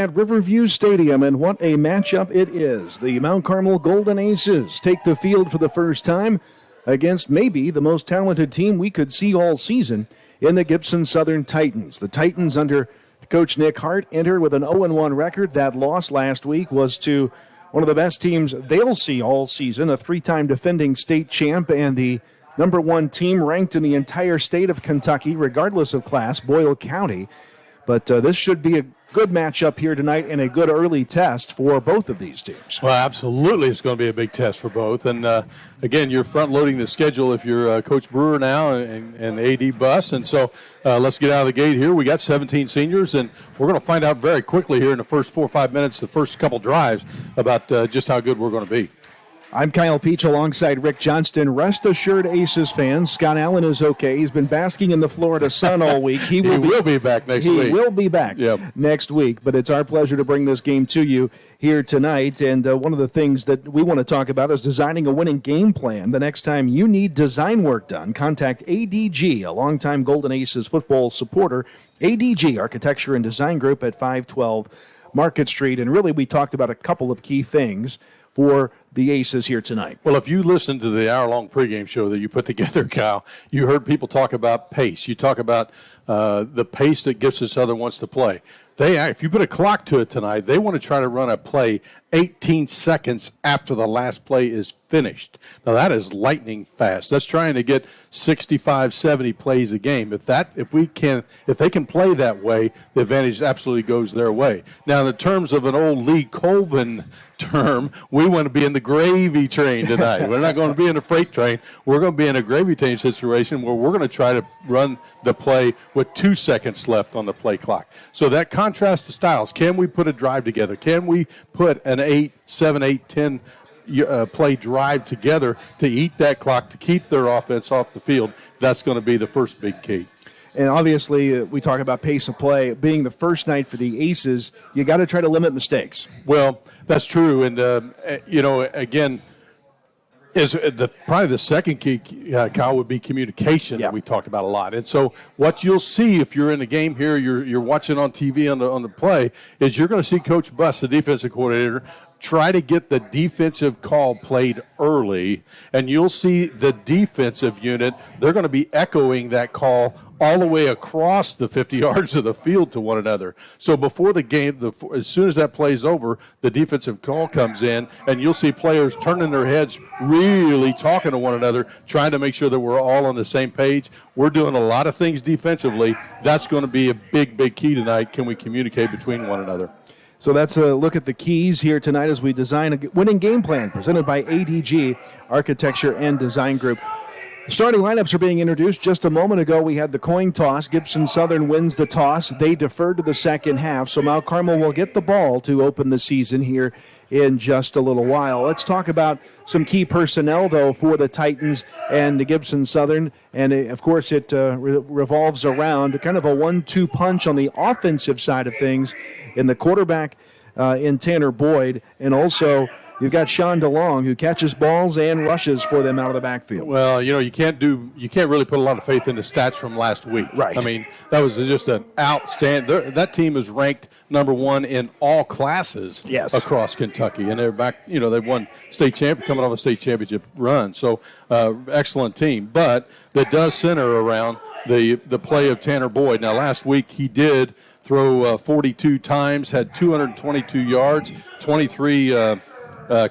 at Riverview Stadium, and what a matchup it is. The Mount Carmel Golden Aces take the field for the first time against maybe the most talented team we could see all season in the Gibson Southern Titans. The Titans under Coach Nick Hart entered with an 0-1 record. That loss last week was to one of the best teams they'll see all season, a three-time defending state champ and the number one team ranked in the entire state of Kentucky, regardless of class, Boyle County. But this should be a good matchup here tonight and a good early test for both of these teams. Well, absolutely, it's going to be a big test for both. And, again, you're front-loading the schedule if you're Coach Brewer now and AD Buss. And so let's get out of the gate here. We got 17 seniors, and we're going to find out very quickly here in the first 4 or 5 minutes, the first couple drives, about just how good we're going to be. I'm Kyle Peach alongside Rick Johnston. Rest assured, Aces fans, Scott Allen is okay. He's been basking in the Florida sun all week. He will be back next week. He will be back next week. But it's our pleasure to bring this game to you here tonight. And one of the things that we want to talk about is designing a winning game plan. The next time you need design work done, contact ADG, a longtime Golden Aces football supporter. ADG, Architecture and Design Group at 512 Market Street. And really, we talked about a couple of key things for the Aces here tonight. Well, if you listened to the hour-long pregame show that you put together, Kyle, you heard people talk about pace. You talk about the pace that Gibson Southern wants to play. If you put a clock to it tonight, they want to try to run a play 18 seconds after the last play is finished. Now, that is lightning fast. That's trying to get 65, 70 plays a game. If they can play that way, the advantage absolutely goes their way. Now, in the terms of an old Lee Colvin term, we want to be in the gravy train tonight. We're not going to be in a freight train. We're going to be in a gravy train situation where we're going to try to run the play with 2 seconds left on the play clock. So that contrasts the styles. Can we put a drive together? Can we put an 7, 8, 10 play drive together to eat that clock, to keep their offense off the field? That's going to be the first big key. And obviously, we talk about pace of play. Being the first night for the Aces, you got to try to limit mistakes. Well, that's true. And, again, probably the second key, Kyle, would be communication that we talked about a lot. And so what you'll see if you're in the game here, you're watching on TV on the play, is you're going to see Coach Buss, the defensive coordinator, try to get the defensive call played early, and you'll see the defensive unit, they're going to be echoing that call all the way across the 50 yards of the field to one another. So before the game, as soon as that play's over, the defensive call comes in, and you'll see players turning their heads, really talking to one another, trying to make sure that we're all on the same page. We're doing a lot of things defensively. That's going to be a big, big key tonight. Can we communicate between one another? So that's a look at the keys here tonight as we design a winning game plan presented by ADG, Architecture and Design Group. Starting lineups are being introduced. Just a moment ago, we had the coin toss. Gibson Southern wins the toss. They deferred to the second half, so Mount Carmel will get the ball to open the season here in just a little while. Let's talk about some key personnel, though, for the Titans and the Gibson Southern. And, of course, it revolves around kind of a 1-2 punch on the offensive side of things in the quarterback in Tanner Boyd, and also you've got Sean DeLong, who catches balls and rushes for them out of the backfield. Well, you can't really put a lot of faith in the stats from last week. Right. I mean, that was just an outstanding. That team is ranked number one in all classes across Kentucky, and they're back. They won state champion, coming off a state championship run. So, excellent team. But that does center around the play of Tanner Boyd. Now, last week he did throw 42 times, had 222 yards, 23.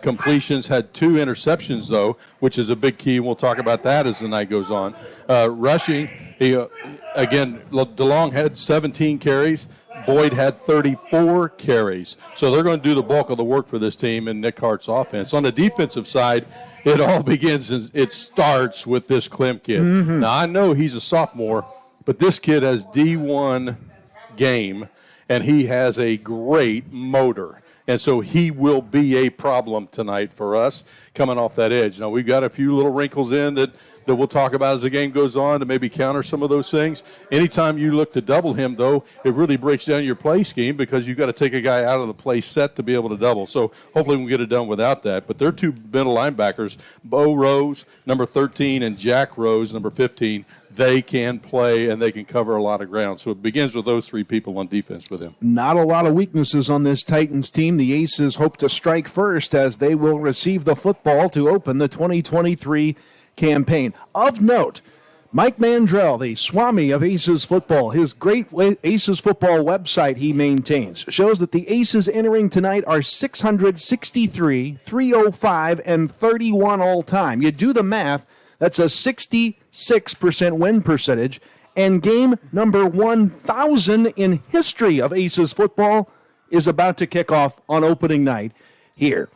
Completions, had 2 interceptions, though, which is a big key. We'll talk about that as the night goes on. Rushing, DeLong had 17 carries. Boyd had 34 carries. So they're going to do the bulk of the work for this team in Nick Hart's offense. On the defensive side, it all begins and it starts with this Clem kid. Mm-hmm. Now, I know he's a sophomore, but this kid has D1 game, and he has a great motor. And so he will be a problem tonight for us coming off that edge. Now, we've got a few little wrinkles in that that we'll talk about as the game goes on to maybe counter some of those things. Anytime you look to double him, though, it really breaks down your play scheme because you've got to take a guy out of the play set to be able to double. So hopefully we'll get it done without that. But they're two middle linebackers, Bo Rose, number 13, and Jack Rose, number 15. They can play and they can cover a lot of ground. So it begins with those three people on defense with him. Not a lot of weaknesses on this Titans team. The Aces hope to strike first as they will receive the football to open the 2023 campaign. Of note, Mike Mandrell, the Swami of Aces football, his great Aces football website he maintains, shows that the Aces entering tonight are 663, 305, and 31 all time. You do the math, that's a 66% win percentage, and game number 1,000 in history of Aces football is about to kick off on opening night here.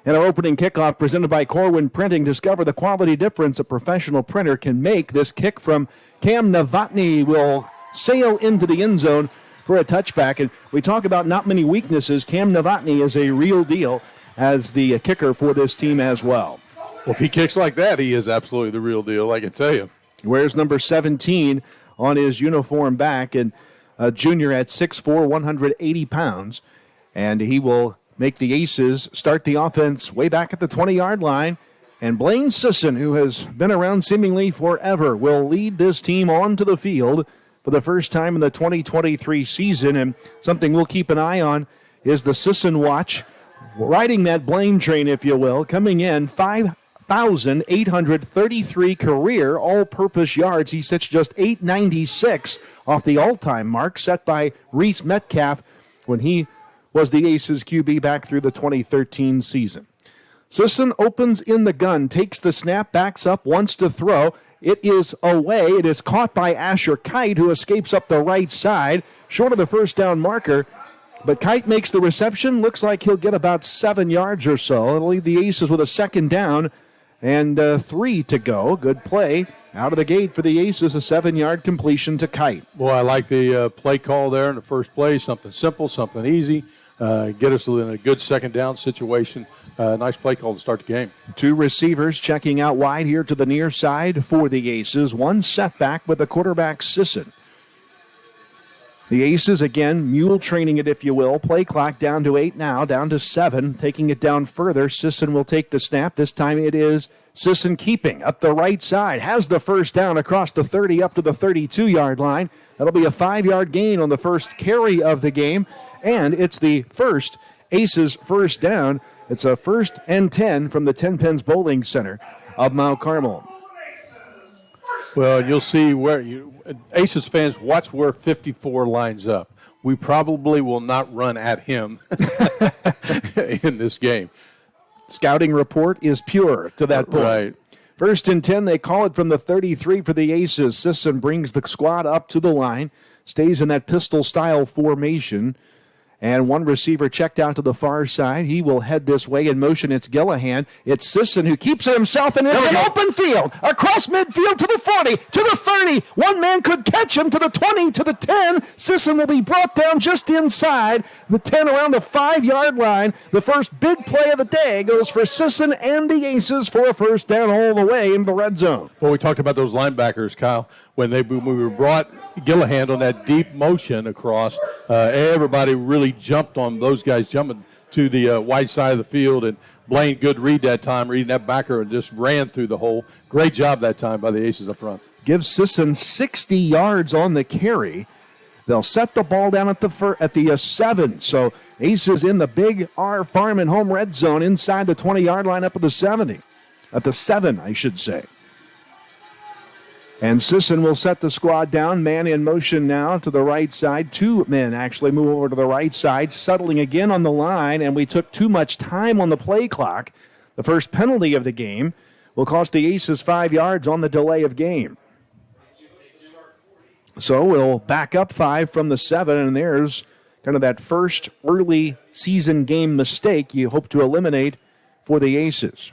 And our opening kickoff presented by Corwin Printing. Discover the quality difference a professional printer can make. This kick from Cam Novotny will sail into the end zone for a touchback. And we talk about not many weaknesses. Cam Novotny is a real deal as the kicker for this team as well. Well, if he kicks like that, he is absolutely the real deal, I can tell you. He wears number 17 on his uniform back, and a junior at 6'4", 180 pounds. And he will make the Aces start the offense way back at the 20-yard line. And Blaine Sisson, who has been around seemingly forever, will lead this team onto the field for the first time in the 2023 season. And something we'll keep an eye on is the Sisson watch, riding that Blaine train, if you will, coming in 5,833 career all-purpose yards. He sits just 896 off the all-time mark set by Reese Metcalf when he was the Aces QB back through the 2013 season. Sisson opens in the gun, takes the snap, backs up, wants to throw. It is away. It is caught by Asher Kite, who escapes up the right side, short of the first down marker. But Kite makes the reception. Looks like he'll get about 7 yards or so. It'll leave the Aces with a second down and 3 to go. Good play out of the gate for the Aces, a 7-yard completion to Kite. Well, I like the play call there in the first play. Something simple, something easy. Get us in a good second down situation. Nice play call to start the game. Two receivers checking out wide here to the near side for the Aces. One setback with the quarterback Sisson. The Aces, again, mule training it, if you will. Play clock down to 8 now, down to 7. Taking it down further, Sisson will take the snap. This time it is Sisson keeping up the right side. Has the first down across the 30 up to the 32-yard line. That'll be a 5-yard gain on the first carry of the game. And it's the first Aces first down. It's a 1st and 10 from the 10 Pins Bowling Center of Mount Carmel. Well, you'll see where Aces fans, watch where 54 lines up. We probably will not run at him in this game. Scouting report is pure to that point. Right. 1st and 10, they call it from the 33 for the Aces. Sisson brings the squad up to the line, stays in that pistol-style formation. And one receiver checked out to the far side. He will head this way in motion. It's Gillahan. It's Sisson who keeps it himself and it's an open field. Across midfield to the 40, to the 30. One man could catch him to the 20, to the 10. Sisson will be brought down just inside the 10 around the 5-yard line. The first big play of the day goes for Sisson and the Aces for a first down all the way into the red zone. Well, we talked about those linebackers, Kyle. When we were brought Gillahan on that deep motion across, everybody really jumped on those guys jumping to the wide side of the field. And Blaine, good read that time, reading that backer, and just ran through the hole. Great job that time by the Aces up front. Gives Sisson 60 yards on the carry. They'll set the ball down at the 7. So Aces in the big R Farm and Home red zone inside the 20-yard line up at the 70. At the 7, I should say. And Sisson will set the squad down. Man in motion now to the right side. 2 men actually move over to the right side, settling again on the line, and we took too much time on the play clock. The first penalty of the game will cost the Aces 5 yards on the delay of game. So we'll back up 5 from the 7, and there's kind of that first early season game mistake you hope to eliminate for the Aces.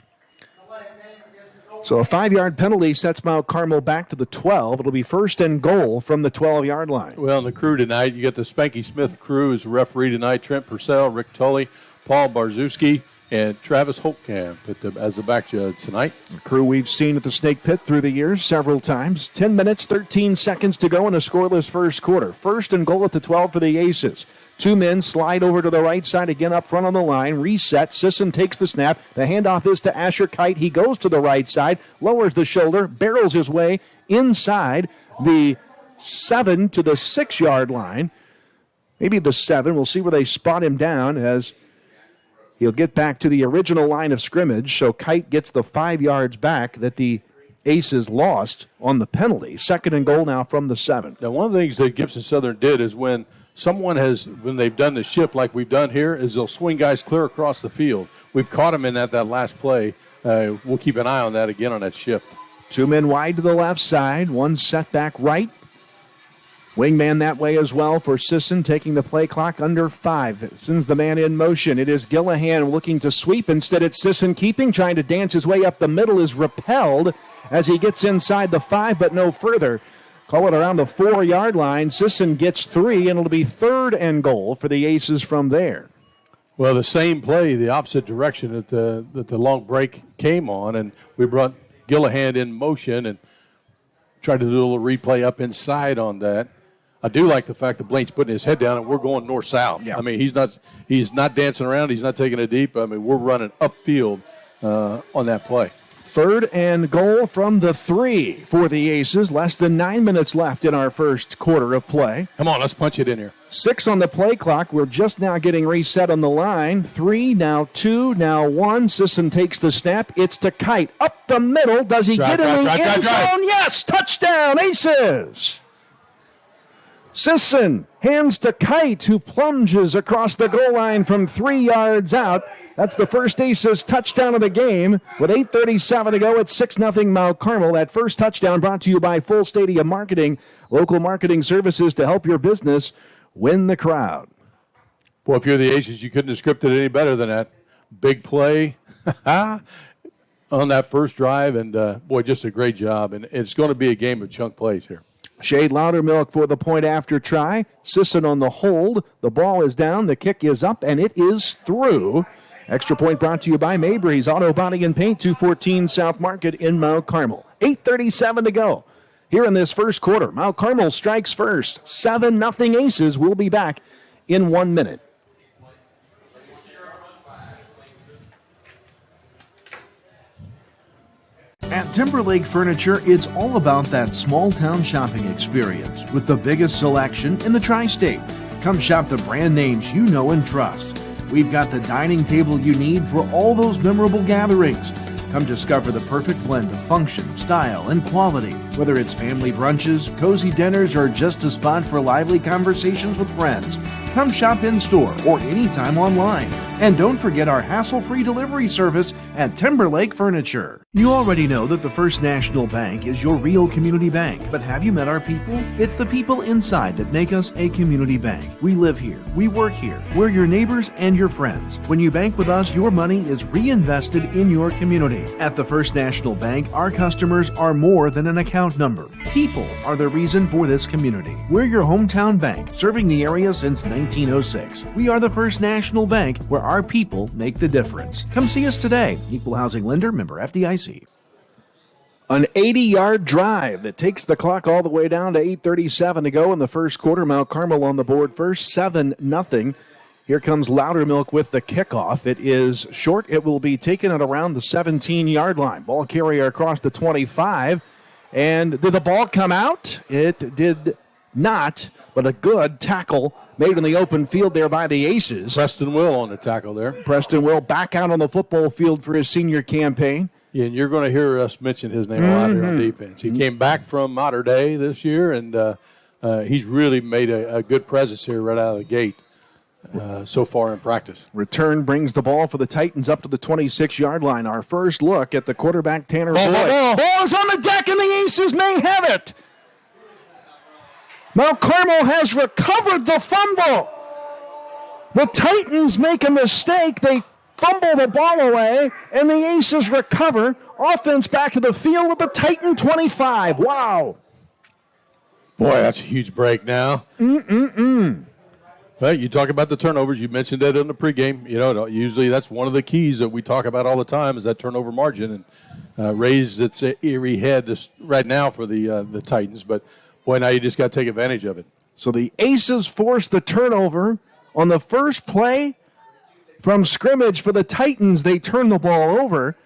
So a 5-yard penalty sets Mount Carmel back to the 12. It'll be 1st and goal from the 12-yard line. Well, in the crew tonight, you got the Spanky Smith crew as a referee tonight. Trent Purcell, Rick Tully, Paul Barzewski, and Travis Holtkamp as the back judge tonight. A crew we've seen at the Snake Pit through the years several times. 10 minutes, 13 seconds to go in a scoreless first quarter. First and goal at the 12 for the Aces. Two men slide over to the right side, again up front on the line. Reset. Sisson takes the snap. The handoff is to Asher Kite. He goes to the right side, lowers the shoulder, barrels his way inside the 7 to the 6-yard line. Maybe the 7. We'll see where they spot him down as he'll get back to the original line of scrimmage. So Kite gets the 5 yards back that the Aces lost on the penalty. Second and goal now from the 7. Now, one of the things that Gibson Southern did is when they've done the shift like we've done here, is they'll swing guys clear across the field. We've caught them in that last play. We'll keep an eye on that again on that shift. Two men wide to the left side, one set back right. Wingman that way as well for Sisson, taking the play clock under 5. Sends the man in motion. It is Gillahan looking to sweep. Instead, it's Sisson keeping, trying to dance his way up the middle, is repelled as he gets inside the 5, but no further. Call it around the 4-yard line. Sisson gets 3, and it'll be third and goal for the Aces from there. Well, the same play, the opposite direction that the long break came on, and we brought Gillahan in motion and tried to do a little replay up inside on that. I do like the fact that Blaine's putting his head down and we're going north-south. Yeah. I mean, he's not dancing around. He's not taking it deep. I mean, we're running upfield on that play. Third and goal from the 3 for the Aces. Less than 9 minutes left in our first quarter of play. Come on, let's punch it in here. 6 on the play clock. We're just now getting reset on the line. 3, now 2, now 1. Sisson takes the snap. It's to Kite. Up the middle. Does he get in the end zone? Yes! Touchdown, Aces! Sisson hands to Kite, who plunges across the goal line from 3 yards out. That's the first Aces touchdown of the game. With 8:37 to go, it's 6-0 Mount Carmel. That first touchdown brought to you by Full Stadium Marketing, local marketing services to help your business win the crowd. Boy, if you're the Aces, you couldn't have scripted it any better than that. Big play on that first drive, and boy, just a great job. And it's going to be a game of chunk plays here. Shade Loudermilk for the point after try. Sisson on the hold. The ball is down. The kick is up, and it is through. Extra point brought to you by Mabry's Auto Body and Paint, 214 South Market in Mount Carmel. 8:37 to go here in this first quarter. Mount Carmel strikes first. 7-0 Aces. We'll be back in 1 minute. At Timberlake Furniture, it's all about that small-town shopping experience with the biggest selection in the tri-state. Come shop the brand names you know and trust. We've got the dining table you need for all those memorable gatherings. Come discover the perfect blend of function, style, and quality. Whether it's family brunches, cozy dinners, or just a spot for lively conversations with friends. Come shop in-store or anytime online. And don't forget our hassle-free delivery service at Timberlake Furniture. You already know that the First National Bank is your real community bank, but have you met our people? It's the people inside that make us a community bank. We live here. We work here. We're your neighbors and your friends. When you bank with us, your money is reinvested in your community. At the First National Bank, our customers are more than an account number. People are the reason for this community. We're your hometown bank, serving the area since 1906. We are the First National Bank, where our people make the difference. Come see us today. Equal Housing Lender, member FDIC. An 80-yard drive that takes the clock all the way down to 8:37 to go in the first quarter. Mount Carmel on the board first, 7-0. Here comes Loudermilk with the kickoff. It is short. It will be taken at around the 17-yard line. Ball carrier across the 25. And did the ball come out? It did not, but a good tackle made in the open field there by the Aces. Preston Will on the tackle there. Preston Will back out on the football field for his senior campaign. Yeah, and you're going to hear us mention his name a lot here on defense. He came back from Mater Dei this year, and he's really made a good presence here right out of the gate so far in practice. Return brings the ball for the Titans up to the 26-yard line. Our first look at the quarterback, Tanner Boyd. Ball is on the deck, and the Aces may have it. Mount Carmel has recovered the fumble. The Titans make a mistake. They fumble the ball away, and the Aces recover. Offense back to the field with the Titan 25. Wow. Boy, that's a huge break now. Well, you talk about the turnovers. You mentioned that in the pregame. Usually that's one of the keys that we talk about all the time is that turnover margin, and raised its eerie head right now for the Titans. But, boy, now you just got to take advantage of it. So the Aces force the turnover on the first play from scrimmage for the Titans. They turn the ball over,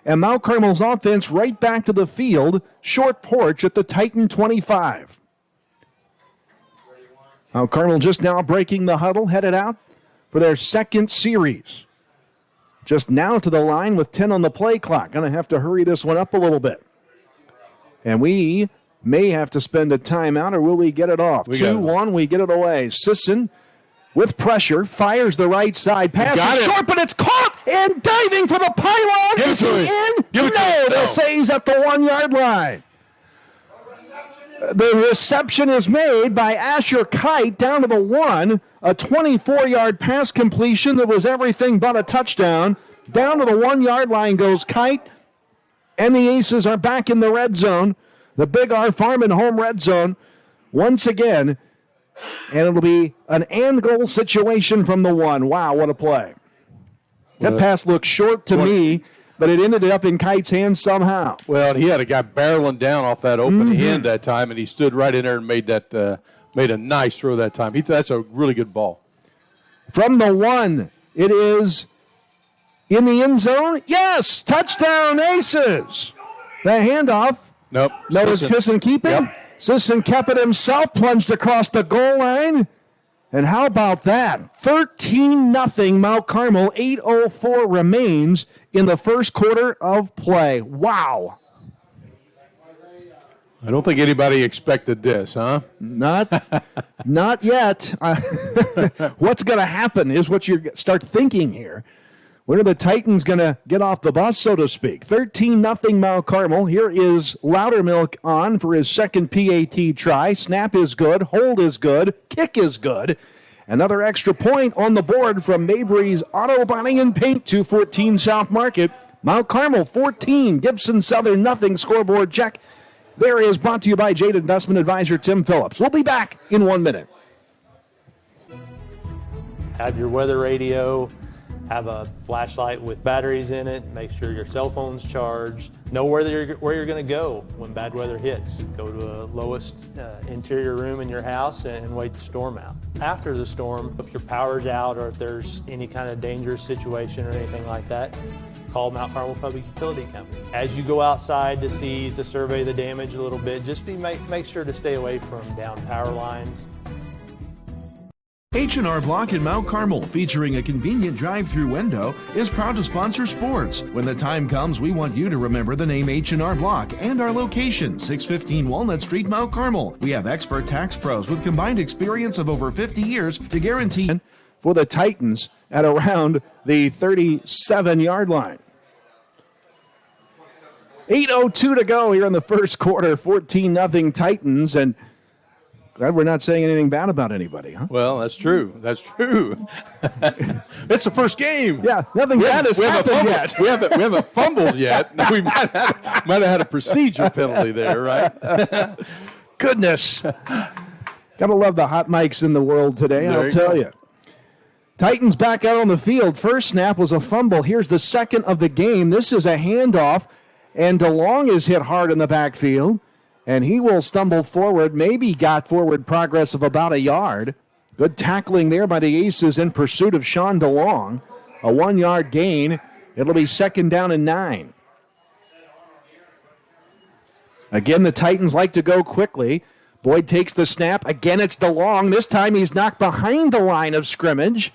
and Mount Carmel's offense right back to the field, short porch at the Titan 25. Mount Carmel just now breaking the huddle, headed out for their second series. Just now to the line with 10 on the play clock. Going to have to hurry this one up a little bit. And we may have to spend a timeout, or will we get it off? 2-1, we get it away. Sisson with pressure, fires the right side. Pass is short, but it's caught, and diving for the pylon. Is he in? No, they say he's at the 1-yard line. The reception is made by Asher Kite down to the 1. A 24-yard pass completion that was everything but a touchdown. Down to the 1-yard line goes Kite, and the Aces are back in the red zone. The Big R Farm and Home red zone once again. And it'll be an and goal situation from the 1. Wow, what a play. That pass looked short to me, but it ended up in Kite's hands somehow. Well, he had a guy barreling down off that open end that time, and he stood right in there and made a nice throw that time. That's a really good ball. From the 1, it is in the end zone. Yes, touchdown Aces. The handoff. Nope. Notice Sisson keeping. Yep. Sisson kept it himself, plunged across the goal line. And how about that? 13-0 Mount Carmel, 8:04 remains in the first quarter of play. Wow. I don't think anybody expected this, huh? Not yet. What's going to happen is what you start thinking here. When are the Titans going to get off the bus, so to speak? 13-0 Mount Carmel. Here is Loudermilk on for his second PAT try. Snap is good. Hold is good. Kick is good. Another extra point on the board from Mabry's Auto Body and Paint, 214 South Market. Mount Carmel 14, Gibson Southern nothing. Scoreboard check. There is brought to you by Jade Investment Advisor Tim Phillips. We'll be back in 1 minute. Have your weather radio, have a flashlight with batteries in it, make sure your cell phone's charged, know where you're going to go when bad weather hits. Go to the lowest interior room in your house and wait the storm out. After the storm, if your power's out or if there's any kind of dangerous situation or anything like that, call Mount Carmel Public Utility Company. As you go outside to survey the damage a little bit, just make sure to stay away from down power lines. H&R Block in Mount Carmel, featuring a convenient drive-through window, is proud to sponsor sports. When the time comes, we want you to remember the name H&R Block and our location, 615 Walnut Street, Mount Carmel. We have expert tax pros with combined experience of over 50 years to guarantee. For the Titans at around the 37-yard line. 8:02 to go here in the first quarter, 14-0 Titans, and glad we're not saying anything bad about anybody, huh? Well, that's true. That's true. It's the first game. Yeah, nothing bad has happened yet. We haven't fumbled yet. We might have had a procedure penalty there, right? Goodness. Gotta love the hot mics in the world today, I'll tell you. Titans back out on the field. First snap was a fumble. Here's the second of the game. This is a handoff, and DeLong is hit hard in the backfield. And he will stumble forward, maybe got forward progress of about a yard. Good tackling there by the Aces in pursuit of Sean DeLong. A 1-yard gain. It'll be 2nd down and 9. Again, the Titans like to go quickly. Boyd takes the snap. Again, it's DeLong. This time he's knocked behind the line of scrimmage.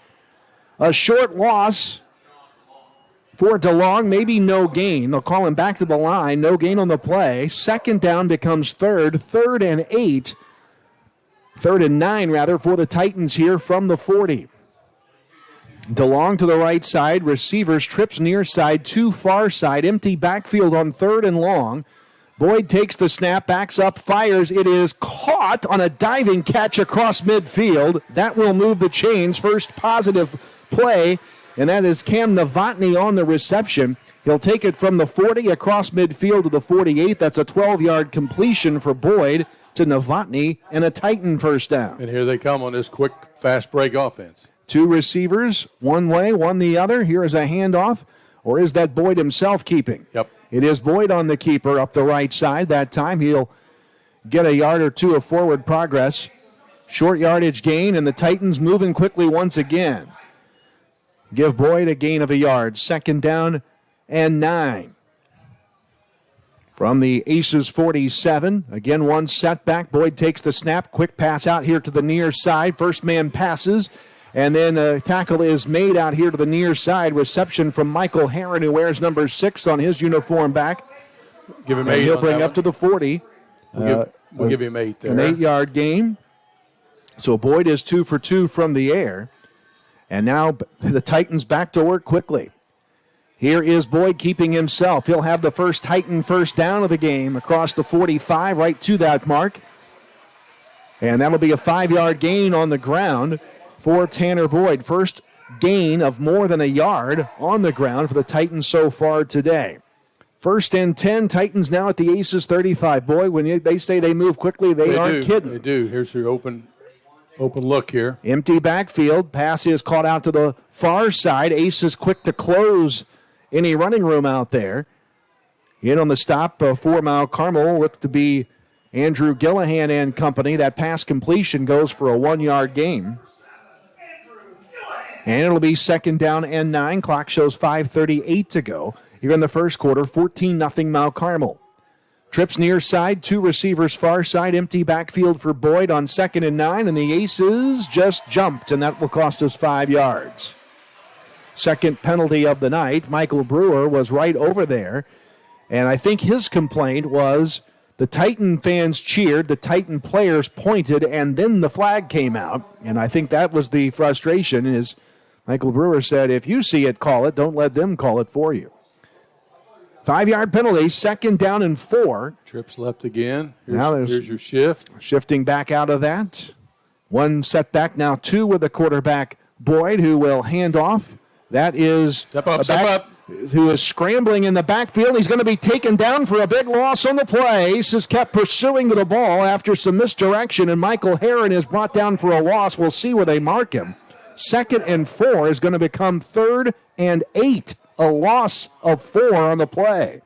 A short loss for DeLong, maybe no gain. They'll call him back to the line. No gain on the play. 2nd down becomes 3rd and 8. 3rd and 9, rather, for the Titans here from the 40. DeLong to the right side. Receivers trips near side, too far side. Empty backfield on 3rd and long. Boyd takes the snap, backs up, fires. It is caught on a diving catch across midfield. That will move the chains. First positive play. And that is Cam Novotny on the reception. He'll take it from the 40 across midfield to the 48. That's a 12-yard completion for Boyd to Novotny and a Titan first down. And here they come on this quick, fast break offense. Two receivers, one way, one the other. Here is a handoff, or is that Boyd himself keeping? Yep. It is Boyd on the keeper up the right side. That time he'll get a yard or two of forward progress. Short yardage gain, and the Titans moving quickly once again. Give Boyd a gain of a yard. 2nd down and 9. From the Aces 47, again one setback. Boyd takes the snap, quick pass out here to the near side. First man passes, and then a tackle is made out here to the near side. Reception from Michael Herron, who wears number 6 on his uniform back. Give him and 8. He'll bring up to the 40. We'll give him 8 there. An 8-yard gain. So Boyd is 2 for 2 from the air. And now the Titans back to work quickly. Here is Boyd keeping himself. He'll have the first Titan first down of the game across the 45, right to that mark. And that'll be a 5-yard gain on the ground for Tanner Boyd. First gain of more than a yard on the ground for the Titans so far today. 1st and 10, Titans now at the Aces 35. Boy, when they say they move quickly, they aren't kidding. They do. Here's your open look here. Empty backfield. Pass is caught out to the far side. Aces quick to close any running room out there. In on the stop for Mount Carmel looked to be Andrew Gillihan and company. That pass completion goes for a 1-yard gain. And it'll be 2nd down and 9. Clock shows 5:38 to go. Here in the first quarter, 14-0 Mount Carmel. Trips near side, 2 receivers far side, empty backfield for Boyd on 2nd and 9, and the Aces just jumped, and that will cost us 5 yards. Second penalty of the night. Michael Brewer was right over there, and I think his complaint was the Titan fans cheered, the Titan players pointed, and then the flag came out, and I think that was the frustration, is Michael Brewer said, if you see it, call it. Don't let them call it for you. 5-yard penalty, 2nd down and 4. Trips left again. Here's your shift. Shifting back out of that. 1 setback, now 2 with the quarterback, Boyd, who will hand off. That is step up. Who is scrambling in the backfield. He's going to be taken down for a big loss on the play. Aces kept pursuing the ball after some misdirection, and Michael Herron is brought down for a loss. We'll see where they mark him. 2nd and 4 is going to become 3rd and 8. A loss of 4 on the play.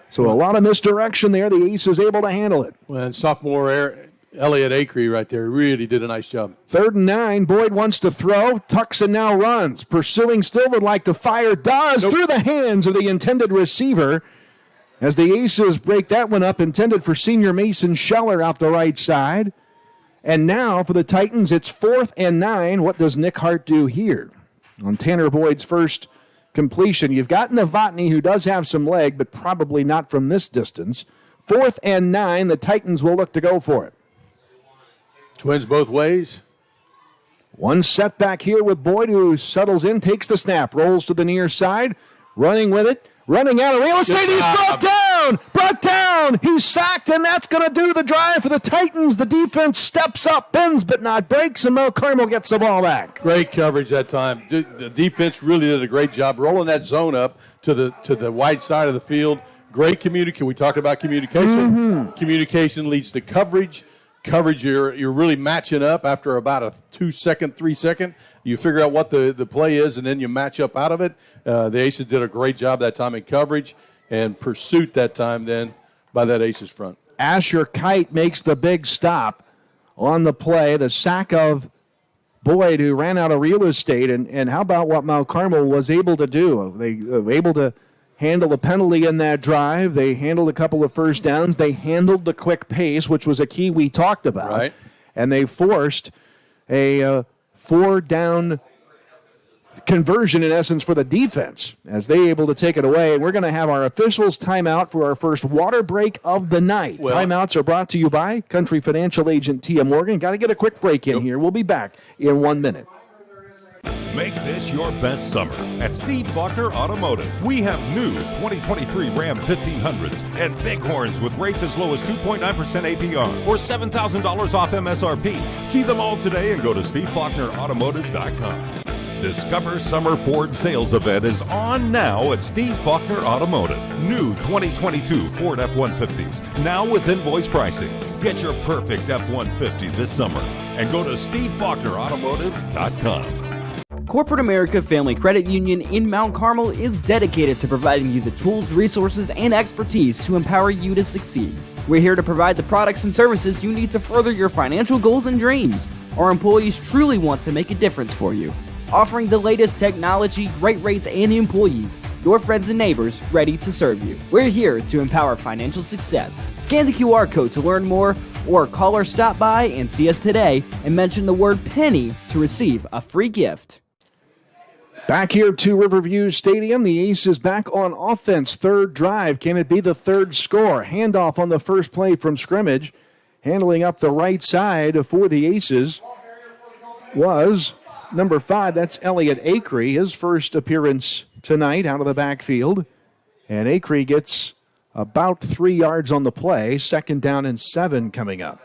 So a lot of misdirection there. The Aces able to handle it. Well, and sophomore Elliott Acree right there really did a nice job. 3rd and 9. Boyd wants to throw. Tucks and now runs. Pursuing still would like to fire. Does through the hands of the intended receiver. As the Aces break that one up. Intended for senior Mason Scheller out the right side. And now for the Titans, it's 4th and 9. What does Nick Hart do here? On Tanner Boyd's first completion, you've got Novotny, who does have some leg, but probably not from this distance. 4th and 9, the Titans will look to go for it. Twins both ways. One setback here with Boyd, who settles in, takes the snap, rolls to the near side, running with it, running out of real estate. He's brought down. He's sacked, and that's going to do the drive for the Titans. The defense steps up, bends but not breaks, and Mount Carmel gets the ball back. Great coverage that time. The defense really did a great job rolling that zone up to the wide side of the field. Great communication. We talked about communication. Mm-hmm. Communication leads to coverage. Coverage, you're really matching up after about a 2-second, 3-second. You figure out what the play is, and then you match up out of it. The Aces did a great job that time in coverage and pursuit that time then by that Aces front. Asher Kite makes the big stop on the play. The sack of Boyd, who ran out of real estate. And how about what Mount Carmel was able to do? They were able to handle the penalty in that drive. They handled a couple of first downs. They handled the quick pace, which was a key we talked about. Right. And they forced a 4-down conversion, in essence, for the defense as they able to take it away. We're going to have our officials timeout for our first water break of the night. Timeouts are brought to you by Country Financial Agent Tia Morgan. Got to get a quick break in here. We'll be back in 1 minute. Make this your best summer at Steve Faulkner Automotive. We have new 2023 Ram 1500s and Bighorns with rates as low as 2.9% APR or $7,000 off MSRP. See them all today and go to SteveFaulknerAutomotive.com. Discover Summer Ford Sales Event is on now at Steve Faulkner Automotive. New 2022 Ford F-150s, now with invoice pricing. Get your perfect F-150 this summer and go to SteveFaulknerAutomotive.com. Corporate America Family Credit Union in Mount Carmel is dedicated to providing you the tools, resources, and expertise to empower you to succeed. We're here to provide the products and services you need to further your financial goals and dreams. Our employees truly want to make a difference for you. Offering the latest technology, great rates, and employees, your friends and neighbors ready to serve you. We're here to empower financial success. Scan the QR code to learn more, or call or stop by and see us today and mention the word penny to receive a free gift. Back here to Riverview Stadium, the Aces back on offense. Third drive. Can it be the third score? Handoff on the first play from scrimmage. Handling up the right side for the Aces was number 5. That's Elliott Acree. His first appearance tonight out of the backfield. And Acree gets about 3 yards on the play. 2nd down and 7 coming up.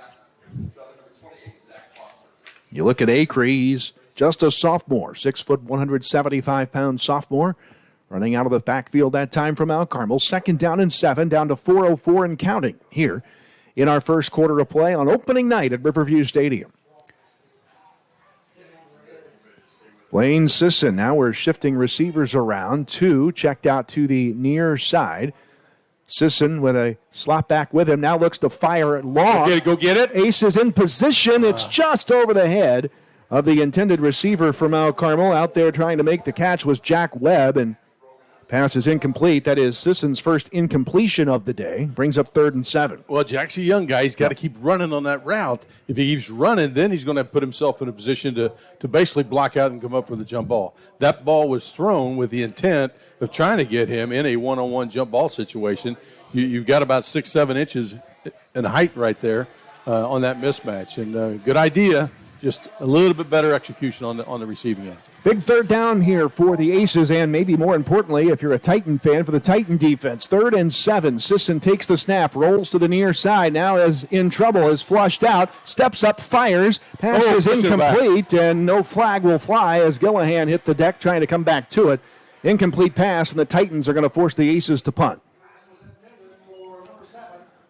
You look at Acree, he's just a sophomore, 6 foot, 175-pound sophomore, running out of the backfield that time from Mount Carmel. 2nd down and 7, down to 4:04 and counting here in our first quarter of play on opening night at Riverview Stadium. Blaine Sisson, now we're shifting receivers around. 2 checked out to the near side. Sisson with a slot back with him, now looks to fire it long. Go get it. Ace is in position. It's just over the head of the intended receiver for Mount Carmel. Out there trying to make the catch was Jack Webb, and pass is incomplete. That is Sisson's first incompletion of the day. Brings up 3rd and 7. Well, Jack's a young guy. He's got to keep running on that route. If he keeps running, then he's going to put himself in a position to basically block out and come up for the jump ball. That ball was thrown with the intent of trying to get him in a one-on-one jump ball situation. You've got about 6-7 inches in height right there on that mismatch. And good idea. Just a little bit better execution on the receiving end. Big 3rd down here for the Aces, and maybe more importantly, if you're a Titan fan, for the Titan defense. 3rd and 7. Sisson takes the snap, rolls to the near side, now is in trouble, is flushed out, steps up, fires, pass is incomplete, and no flag will fly as Gillahan hit the deck trying to come back to it. Incomplete pass, and the Titans are going to force the Aces to punt.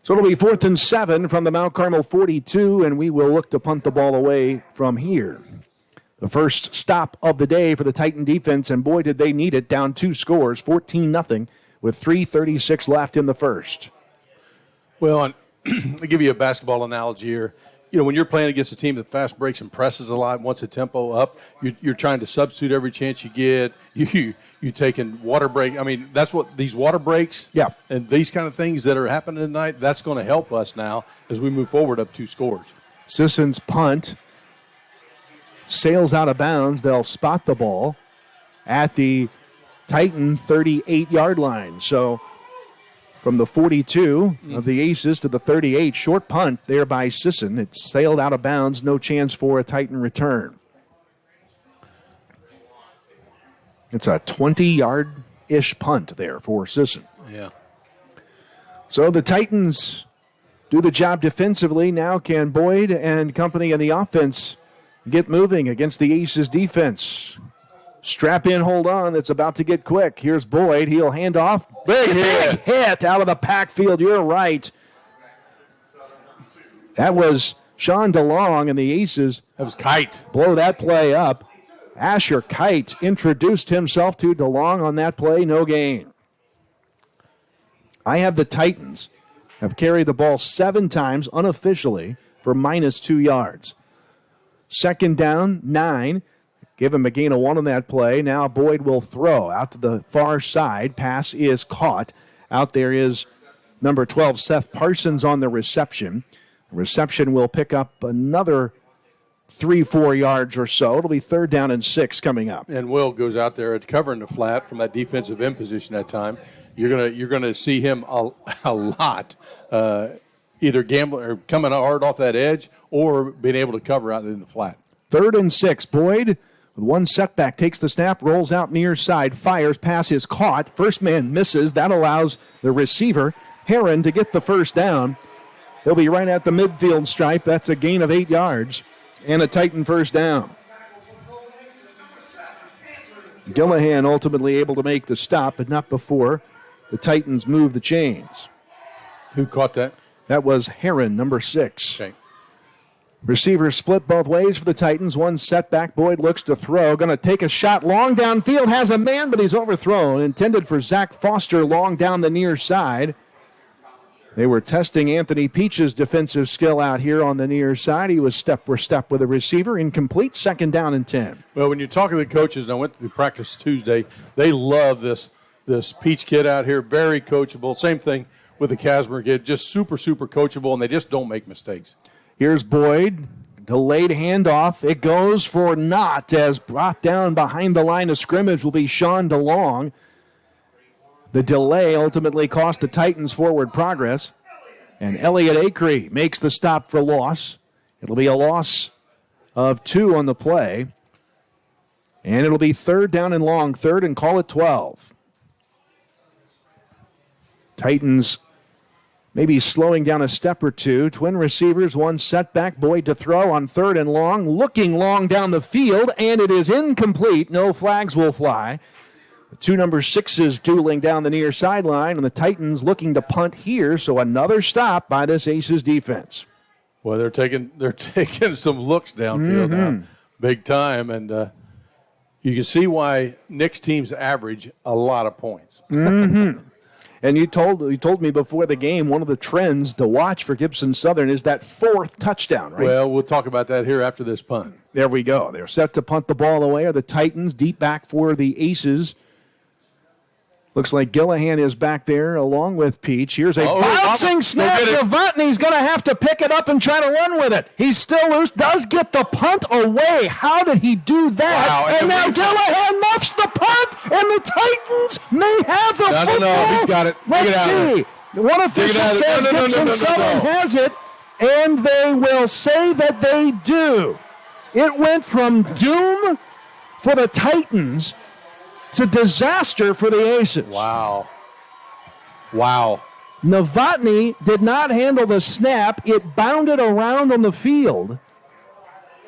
So it'll be 4th and 7 from the Mount Carmel 42, and we will look to punt the ball away from here. The first stop of the day for the Titan defense, and boy, did they need it. Down 2 scores, 14-0, with 3:36 left in the first. Well, and I'll give you a basketball analogy here. You know, when you're playing against a team that fast breaks and presses a lot, wants a tempo up, you're trying to substitute every chance you get. You taking water break. I mean, that's what these water breaks and these kind of things that are happening tonight, that's going to help us now as we move forward up 2 scores. Sisson's punt sails out of bounds. They'll spot the ball at the Titan 38-yard line. So from the 42 of the Aces to the 38, short punt there by Sisson. It sailed out of bounds, no chance for a Titan return. It's a 20-yard-ish punt there for Sisson. Yeah. So the Titans do the job defensively. Now can Boyd and company in the offense get moving against the Aces defense? Strap in, hold on. It's about to get quick. Here's Boyd. He'll hand off. Big hit out of the backfield. You're right. That was Sean DeLong, and the Aces. That was Kite. Blow that play up. Asher Kite introduced himself to DeLong on that play. No gain. I have the Titans have carried the ball 7 times unofficially for -2 yards. 2nd down, 9. Give him a gain of 1 on that play. Now Boyd will throw out to the far side. Pass is caught. Out there is number 12, Seth Parsons, on the reception. The reception will pick up another 3-4 yards or so. It'll be 3rd down and 6 coming up. And Will goes out there covering the flat from that defensive end position that time. You're gonna see him a lot, either gambling or coming hard off that edge or being able to cover out in the flat. 3rd and 6. Boyd with 1 setback takes the snap, rolls out near side, fires, pass is caught. First man misses. That allows the receiver, Heron, to get the first down. He'll be right at the midfield stripe. That's a gain of 8 yards and a Titan first down. Gillihan ultimately able to make the stop, but not before the Titans move the chains. Who caught that? That was Heron, number 6. Okay. Receivers split both ways for the Titans. One setback. Boyd looks to throw. Going to take a shot long downfield. Has a man, but he's overthrown. Intended for Zach Foster long down the near side. They were testing Anthony Peach's defensive skill out here on the near side. He was step for step with a receiver. Incomplete, 2nd down and 10. Well, when you're talking to the coaches, and I went to practice Tuesday, they love this Peach kid out here. Very coachable. Same thing with the Casimir kid. Just super, super coachable, and they just don't make mistakes. Here's Boyd. Delayed handoff. It goes for naught as brought down behind the line of scrimmage will be Sean DeLong. The delay ultimately cost the Titans forward progress. And Elliott Acree makes the stop for loss. It'll be a loss of 2 on the play. And it'll be 3rd down and long, 3rd and call it 12. Titans maybe slowing down a step or two. Twin receivers, one setback. Boyd to throw on 3rd and long. Looking long down the field, and it is incomplete. No flags will fly. The 2 number 6s dueling down the near sideline, and the Titans looking to punt here, so another stop by this Aces defense. Well, they're taking some looks downfield now, big time, and you can see why Nick's teams average a lot of points. And you told me before the game one of the trends to watch for Gibson Southern is that 4th touchdown, right? Well, we'll talk about that here after this punt. There we go. They're set to punt the ball away. Are the Titans deep back for the Aces? Looks like Gillihan is back there along with Peach. Here's a bouncing snap. Novotny's going to have to pick it up and try to run with it. He's still loose. Does get the punt away. How did he do that? Wow. And now Gillihan muffs the punt, and the Titans may have the football. No, he's got it. Let's see. One official says Gibson Southern has it, and they will say that they do. It went from doom for the Titans to disaster for the Aces. Wow. Novotny did not handle the snap. It bounded around on the field.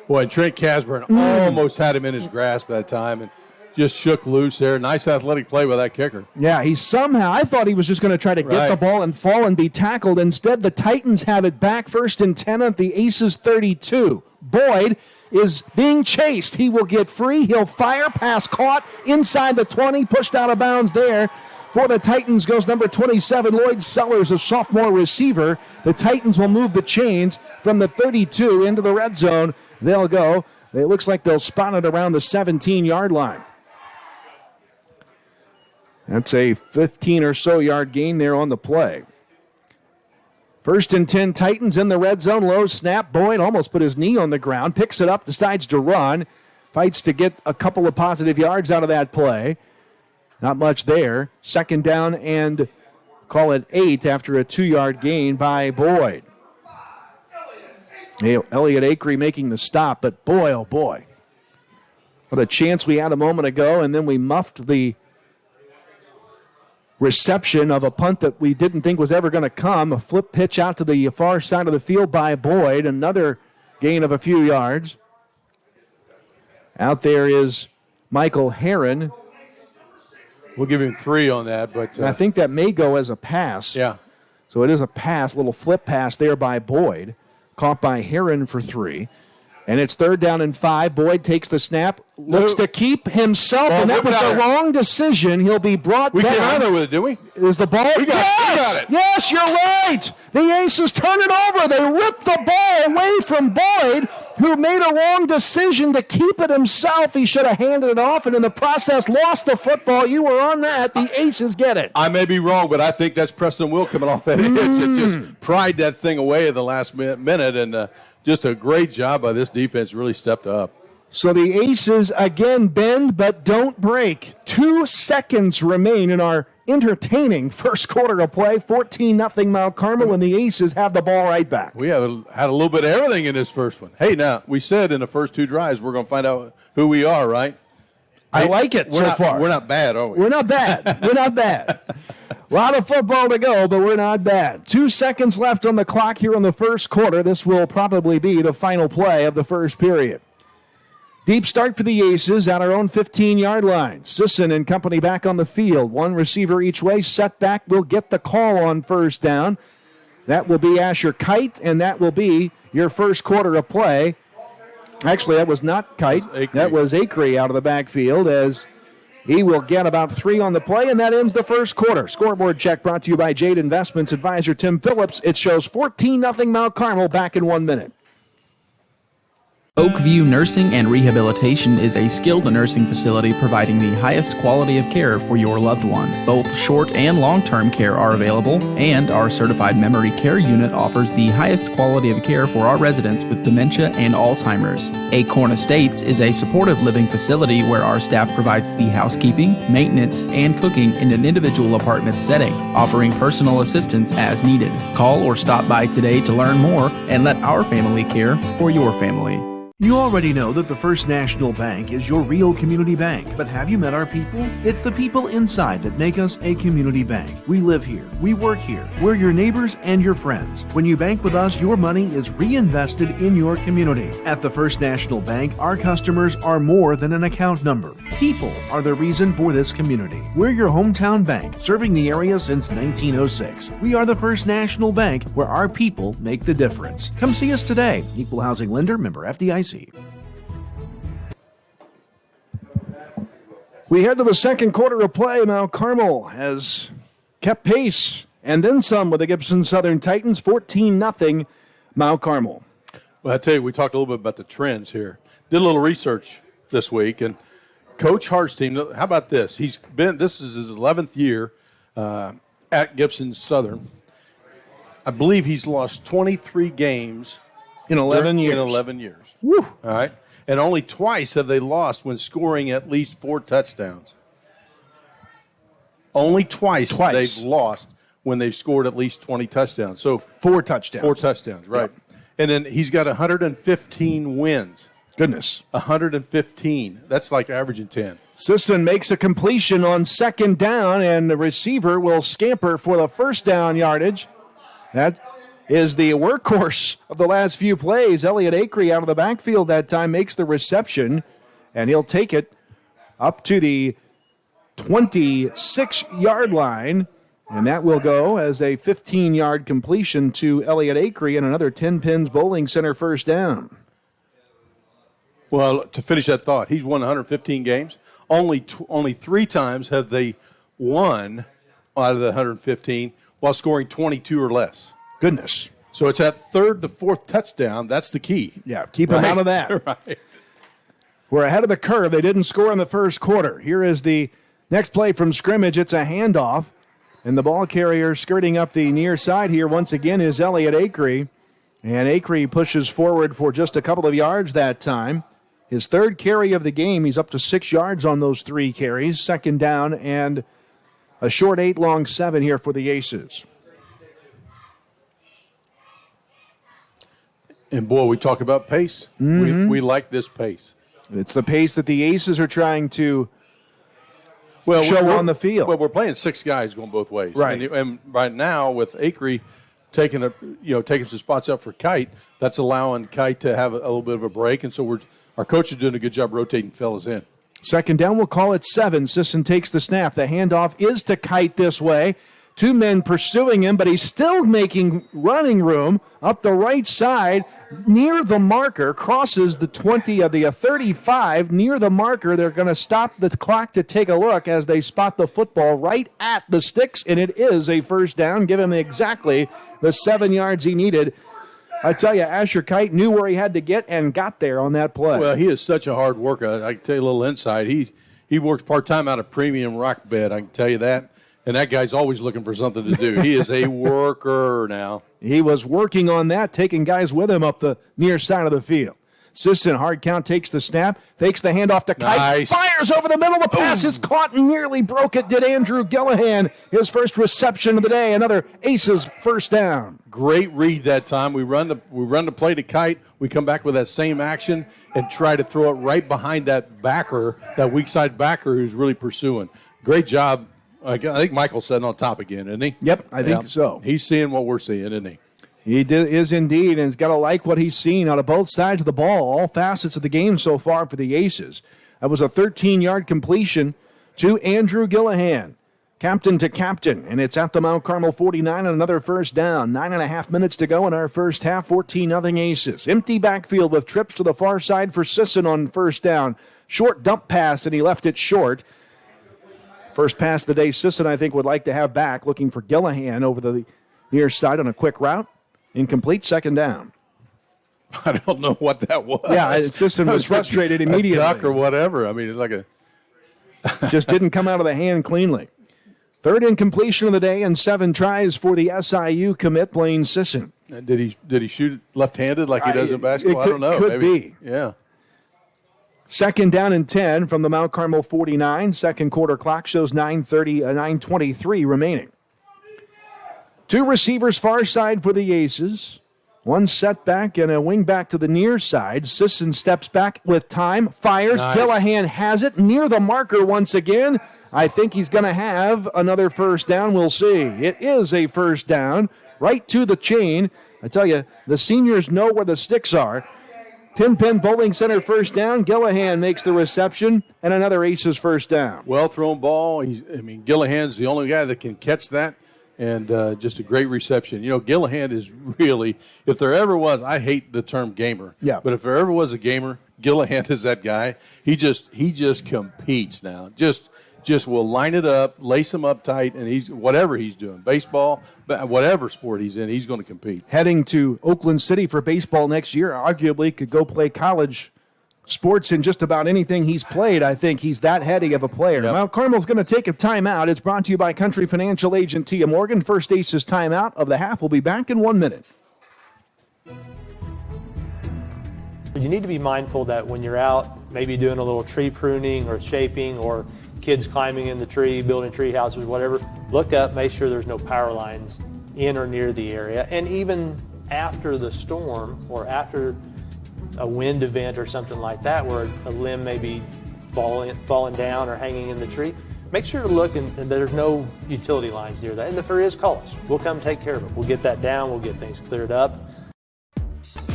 Boy, Trent Casburn almost had him in his grasp that time and just shook loose there. Nice athletic play by that kicker. Yeah, I thought he was just going to try to get the ball and fall and be tackled. Instead, the Titans have it back 1st and 10 at the Aces 32. Boyd is being chased. He will get free. He'll fire. Pass caught inside the 20. Pushed out of bounds there. For the Titans goes number 27, Lloyd Sellers, a sophomore receiver. The Titans will move the chains from the 32 into the red zone. They'll go. It looks like they'll spot it around the 17-yard line. That's a 15 or so yard gain there on the play. 1st and 10 Titans in the red zone. Low snap. Boyd almost put his knee on the ground. Picks it up. Decides to run. Fights to get a couple of positive yards out of that play. Not much there. 2nd down and call it 8 after a 2-yard gain by Boyd. Elliott Acree making the stop, but boy, oh boy. What a chance we had a moment ago, and then we muffed the reception of a punt that we didn't think was ever going to come. A flip pitch out to the far side of the field by Boyd. Another gain of a few yards. Out there is Michael Heron. We'll give him 3 on that, but I think that may go as a pass. Yeah. So it is a pass, little flip pass there by Boyd. Caught by Heron for 3. And it's 3rd down and 5. Boyd takes the snap, looks to keep himself, and that was the wrong decision. He'll be brought down. We came out there with it, didn't we? Is the ball? We got it. Yes, you're right. The Aces turn it over. They rip the ball away from Boyd, who made a wrong decision to keep it himself. He should have handed it off, and in the process lost the football. You were on that. The Aces get it. I may be wrong, but I think that's Preston Will coming off that hitch. It just pried that thing away at the last minute, and just a great job by this defense. Really stepped up. So the Aces again bend but don't break. 2 seconds remain in our entertaining first quarter of play. 14-0 Mount Carmel, and the Aces have the ball right back. We have had a little bit of everything in this first one. Hey, now, we said in the first 2 drives we're going to find out who we are, right? I like it so far. We're not bad, are we? We're not bad. We're not bad. A lot of football to go, but we're not bad. 2 seconds left on the clock here in the first quarter. This will probably be the final play of the first period. Deep start for the Aces at our own 15-yard line. Sisson and company back on the field. One receiver each way. Setback will get the call on first down. That will be Asher Kite, and that will be your first quarter of play. Actually, that was not Kite. That was Acree out of the backfield as he will get about 3 on the play, and that ends the first quarter. Scoreboard check brought to you by Jade Investments advisor Tim Phillips. It shows 14-0 Mount Carmel back in 1 minute. Oakview Nursing and Rehabilitation is a skilled nursing facility providing the highest quality of care for your loved one. Both short and long-term care are available, and our certified memory care unit offers the highest quality of care for our residents with dementia and Alzheimer's. Acorn Estates is a supportive living facility where our staff provides the housekeeping, maintenance, and cooking in an individual apartment setting, offering personal assistance as needed. Call or stop by today to learn more and let our family care for your family. You already know that the First National Bank is your real community bank, but have you met our people? It's the people inside that make us a community bank. We live here, we work here, we're your neighbors and your friends. When you bank with us, your money is reinvested in your community. At the First National Bank, our customers are more than an account number. People are the reason for this community. We're your hometown bank, serving the area since 1906. We are the First National Bank, where our people make the difference. Come see us today. Equal housing lender, member FDIC. We head to the second quarter of play. Mount Carmel has kept pace and then some with the Gibson Southern Titans. 14-0 Mount Carmel. Well, I tell you, we talked a little bit about the trends here. Did a little research this week, and Coach Hart's team, how about this? This is his 11th year at Gibson Southern. I believe he's lost 23 games in 11 years. In 11 years. Woo. All right. And only twice have they lost when scoring at least 4 touchdowns. Only twice. They've lost when they've scored at least 20 touchdowns. So 4 touchdowns. 4 touchdowns, right. Yep. And then he's got 115 wins. Goodness. 115. That's like averaging 10. Sisson makes a completion on second down, and the receiver will scamper for the first down yardage. That is the workhorse of the last few plays. Elliot Acree out of the backfield that time makes the reception, and he'll take it up to the 26-yard line, and that will go as a 15-yard completion to Elliot Acree and another 10 Pins Bowling Center first down. Well, to finish that thought, he's won 115 games. Only 3 times have they won out of the 115 while scoring 22 or less. Goodness. So it's that 3rd to 4th touchdown. That's the key. Yeah, keep them out of that. Right. We're ahead of the curve. They didn't score in the first quarter. Here is the next play from scrimmage. It's a handoff, and the ball carrier skirting up the near side here once again is Elliot Acree. And Acree pushes forward for just a couple of yards that time. His 3rd carry of the game. He's up to 6 yards on those 3 carries. Second down and a short 8, long 7 here for the Aces. And, boy, we talk about pace. Mm-hmm. We like this pace. It's the pace that the Aces are trying to show on the field. Well, we're playing 6 guys going both ways. Right. And right now with Acree taking some spots up for Kite, that's allowing Kite to have a little bit of a break. And so our coach is doing a good job rotating fellas in. Second down, we'll call it 7. Sisson takes the snap. The handoff is to Kite this way. 2 men pursuing him, but he's still making running room up the right side near the marker, crosses the 20 of the 35. Near the marker, they're going to stop the clock to take a look as they spot the football right at the sticks, and it is a first down. Give him exactly the 7 yards he needed. I tell you, Asher Kite knew where he had to get and got there on that play. Well, he is such a hard worker. I can tell you a little insight. He works part-time out of Premium Rock Bed, I can tell you that. And that guy's always looking for something to do. He is a worker now. He was working on that, taking guys with him up the near side of the field. Sisson, hard count, takes the snap, fakes the handoff to Kite, nice. Fires over the middle. The pass is caught and nearly broke it. Did Andrew Gillahan, his first reception of the day. Another Aces first down. Great read that time. We run the play to Kite. We come back with that same action and try to throw it right behind that backer, that weak side backer who's really pursuing. Great job. I think Michael's sitting on top again, isn't he? Yep, I think so. He's seeing what we're seeing, isn't he? He is indeed, and he's got to like what he's seen out of both sides of the ball, all facets of the game so far for the Aces. That was a 13-yard completion to Andrew Gillihan, captain to captain, and it's at the Mount Carmel 49 and another first down. 9.5 minutes to go in our first half, 14-0 Aces. Empty backfield with trips to the far side for Sisson on first down. Short dump pass, and he left it short. First pass of the day, Sisson, I think, would like to have back, looking for Gillihan over the near side on a quick route. Incomplete, second down. I don't know what that was. Yeah, Sisson was frustrated immediately. A duck or whatever. I mean, it's like a... Just didn't come out of the hand cleanly. Third incompletion of the day and 7 tries for the SIU commit, Blaine Sisson. Did he shoot left-handed like he does in basketball? I don't know. Could be. Yeah. Second down and 10 from the Mount Carmel 49. Second quarter clock shows 9:23 remaining. 2 receivers far side for the Aces. 1 setback and a wing back to the near side. Sisson steps back with time, fires. Nice. Gillihan has it near the marker once again. I think he's going to have another first down. We'll see. It is a first down, right to the chain. I tell you, the seniors know where the sticks are. Tin Pen Bowling Center first down. Gillihan makes the reception, and another Aces first down. Well thrown ball. Gillihan's the only guy that can catch that, and just a great reception. You know, Gillihan is really, if there ever was, I hate the term gamer. Yeah. But if there ever was a gamer, Gillihan is that guy. He just competes now. Just will line it up, lace him up tight, and he's whatever he's doing, baseball, whatever sport he's in, he's going to compete. Heading to Oakland City for baseball next year, arguably could go play college sports in just about anything he's played. I think he's that heady of a player. Yep. Mount Carmel's going to take a timeout. It's brought to you by Country Financial Agent Tia Morgan. First Aces timeout of the half. We'll be back in 1 minute. You need to be mindful that when you're out, maybe doing a little tree pruning or shaping or kids climbing in the tree, building tree houses, whatever, look up, make sure there's no power lines in or near the area. And even after the storm or after a wind event or something like that where a limb may be falling down or hanging in the tree, make sure to look and there's no utility lines near that. And if there is, call us. We'll come take care of it. We'll get that down. We'll get things cleared up.